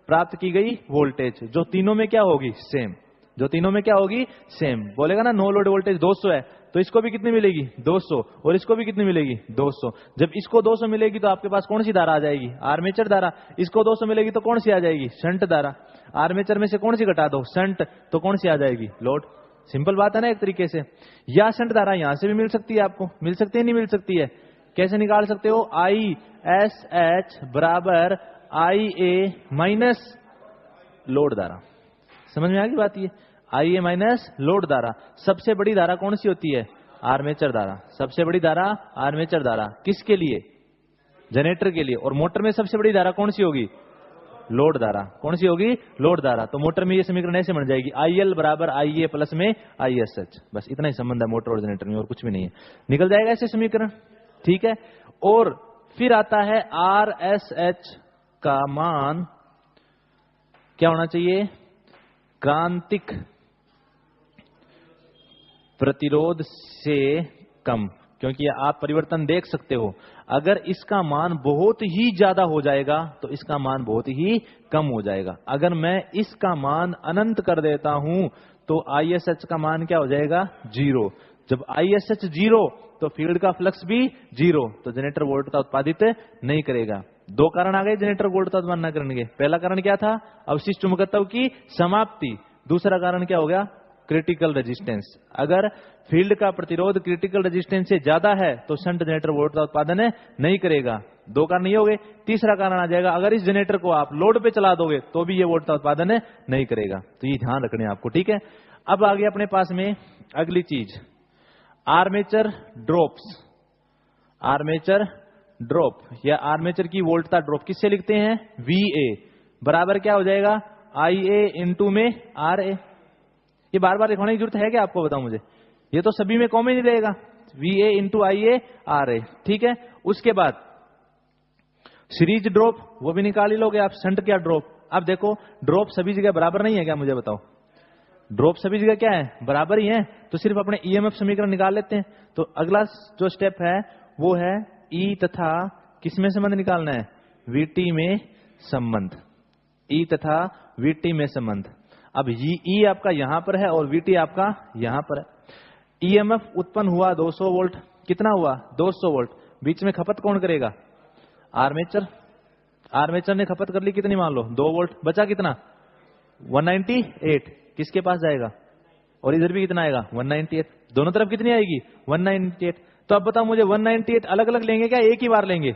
प्राप्त की गई वोल्टेज, जो तीनों में क्या होगी? सेम। जो तीनों में क्या होगी? सेम। बोलेगा ना नो लोड वोल्टेज 200 है, तो इसको भी कितनी मिलेगी? 200। और इसको भी कितनी मिलेगी? 200। जब इसको 200 मिलेगी तो आपके पास कौन सी धारा आ जाएगी? आर्मेचर धारा। इसको 200 मिलेगी तो कौन सी आ जाएगी? शंट धारा। आर्मेचर में से कौन सी घटा दो? शंट। तो कौन सी आ जाएगी? लोड। सिंपल बात है ना एक तरीके से। या शंट धारा यहां से भी मिल सकती है आपको। मिल सकती है नहीं मिल सकती है? कैसे निकाल सकते हो? ISH बराबर IA माइनस लोड धारा। समझ में आ गई बात? ये IA माइनस लोड धारा। सबसे बड़ी धारा कौन सी होती है? आर्मेचर धारा। सबसे बड़ी धारा आर्मेचर धारा। किसके लिए? जनरेटर के लिए। और मोटर में सबसे बड़ी धारा कौन सी होगी? लोड धारा। कौन सी होगी? लोड धारा। तो मोटर में ये समीकरण ऐसे बन जाएगी, IL बराबर IA प्लस में ISH। बस इतना ही संबंध है मोटर और जनरेटर में, और कुछ भी नहीं है। निकल जाएगा ऐसे समीकरण, ठीक है। और फिर आता है RSH का मान क्या होना चाहिए? क्रांतिक प्रतिरोध से कम। क्योंकि आप परिवर्तन देख सकते हो, अगर इसका मान बहुत ही ज्यादा हो जाएगा तो इसका मान बहुत ही कम हो जाएगा। अगर मैं इसका मान अनंत कर देता हूं तो ISH का मान क्या हो जाएगा? 0। जब ISH 0 तो फील्ड का फ्लक्स भी 0, तो जनरेटर वोल्टता उत्पादित नहीं करेगा। दो कारण आ गए जनरेटर वोल्टता उत्पन्न न करने के। पहला कारण क्या था? अवशिष्ट चुंबकत्व की समाप्ति। दूसरा कारण क्या हो गया? Critical resistance. अगर फील्ड का प्रतिरोध क्रिटिकल रेजिस्टेंस से ज्यादा है तो शंट जनरेटर वोल्टता उत्पादन नहीं करेगा। दो कारण ये हो गए। तीसरा कारण आ जाएगा, अगर इस जनरेटर को आप लोड पे चला दोगे तो भी ये वोल्टता उत्पादन नहीं करेगा। तो ये ध्यान रखने आपको, ठीक है। अब आगे अपने पास में अगली चीज, आर्मेचर ड्रॉप्स। आर्मेचर ड्रॉप या आर्मेचर की वोल्टता ड्रॉप किससे लिखते हैं? VA बराबर क्या हो जाएगा? IA इंटू में RA। ये बार बार लिखवाने की जरूरत है क्या आपको? बताओ मुझे। ये तो सभी में कॉमन ही रहेगा, VA इंटू IA RA, ठीक है। उसके बाद सीरीज ड्रॉप, वो भी निकाल ही लोगे आप। शंट क्या ड्रॉप? अब देखो, ड्रॉप सभी जगह बराबर नहीं है क्या? मुझे बताओ, ड्रॉप सभी जगह क्या है? बराबर ही है। तो सिर्फ अपने EMF समीकरण निकाल लेते हैं। तो अगला जो स्टेप है वो है E तथा किसमें संबंध निकालना है? VT में संबंध। E तथा VT में संबंध। अब E आपका यहां पर है और VT आपका यहां पर है। EMF उत्पन्न हुआ 200 वोल्ट। कितना हुआ? 200 वोल्ट। बीच में खपत कौन करेगा? आर्मेचर। आर्मेचर ने खपत कर ली कितनी? मान लो 2 वोल्ट। बचा कितना? 198। किसके पास जाएगा? और इधर भी कितना आएगा? 198। दोनों तरफ कितनी आएगी? 198। तो अब बताओ मुझे, 198 अलग अलग लेंगे क्या एक ही बार लेंगे?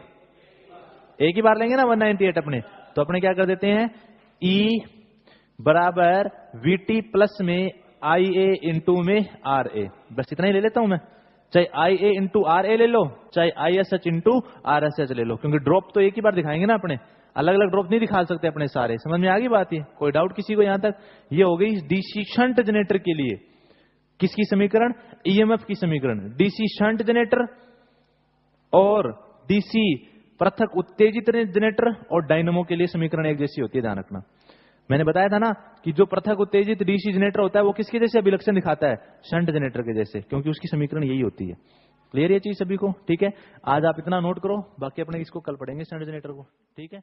एक ही बार लेंगे ना 198 अपने। तो अपने क्या कर देते हैं? E बराबर VT प्लस में IA इंटू में RA। बस इतना ही ले लेता हूं मैं। चाहे IA इंटू RA ले लो, चाहे ISH इंटू RSH ले लो, क्योंकि ड्रॉप तो एक ही बार दिखाएंगे ना अपने। अलग अलग ड्रॉप नहीं दिखा सकते अपने सारे। समझ में आ गई बात? ये कोई डाउट किसी को यहां तक? ये हो गई DC शंट जनरेटर के लिए किसकी समीकरण? EMF की समीकरण। DC शंट जनरेटर और DC पृथक उत्तेजित जनरेटर और डायनेमो के लिए समीकरण एक जैसी होती है, ध्यान रखना। मैंने बताया था ना कि जो पृथक उत्तेजित DC जनरेटर होता है वो किसके जैसे अभिलक्षण दिखाता है? शंट जनरेटर के जैसे, क्योंकि उसकी समीकरण यही होती है। क्लियर ये चीज सभी को? ठीक है। आज आप इतना नोट करो, बाकी अपने इसको कल पढ़ेंगे शंट जनरेटर को, ठीक है।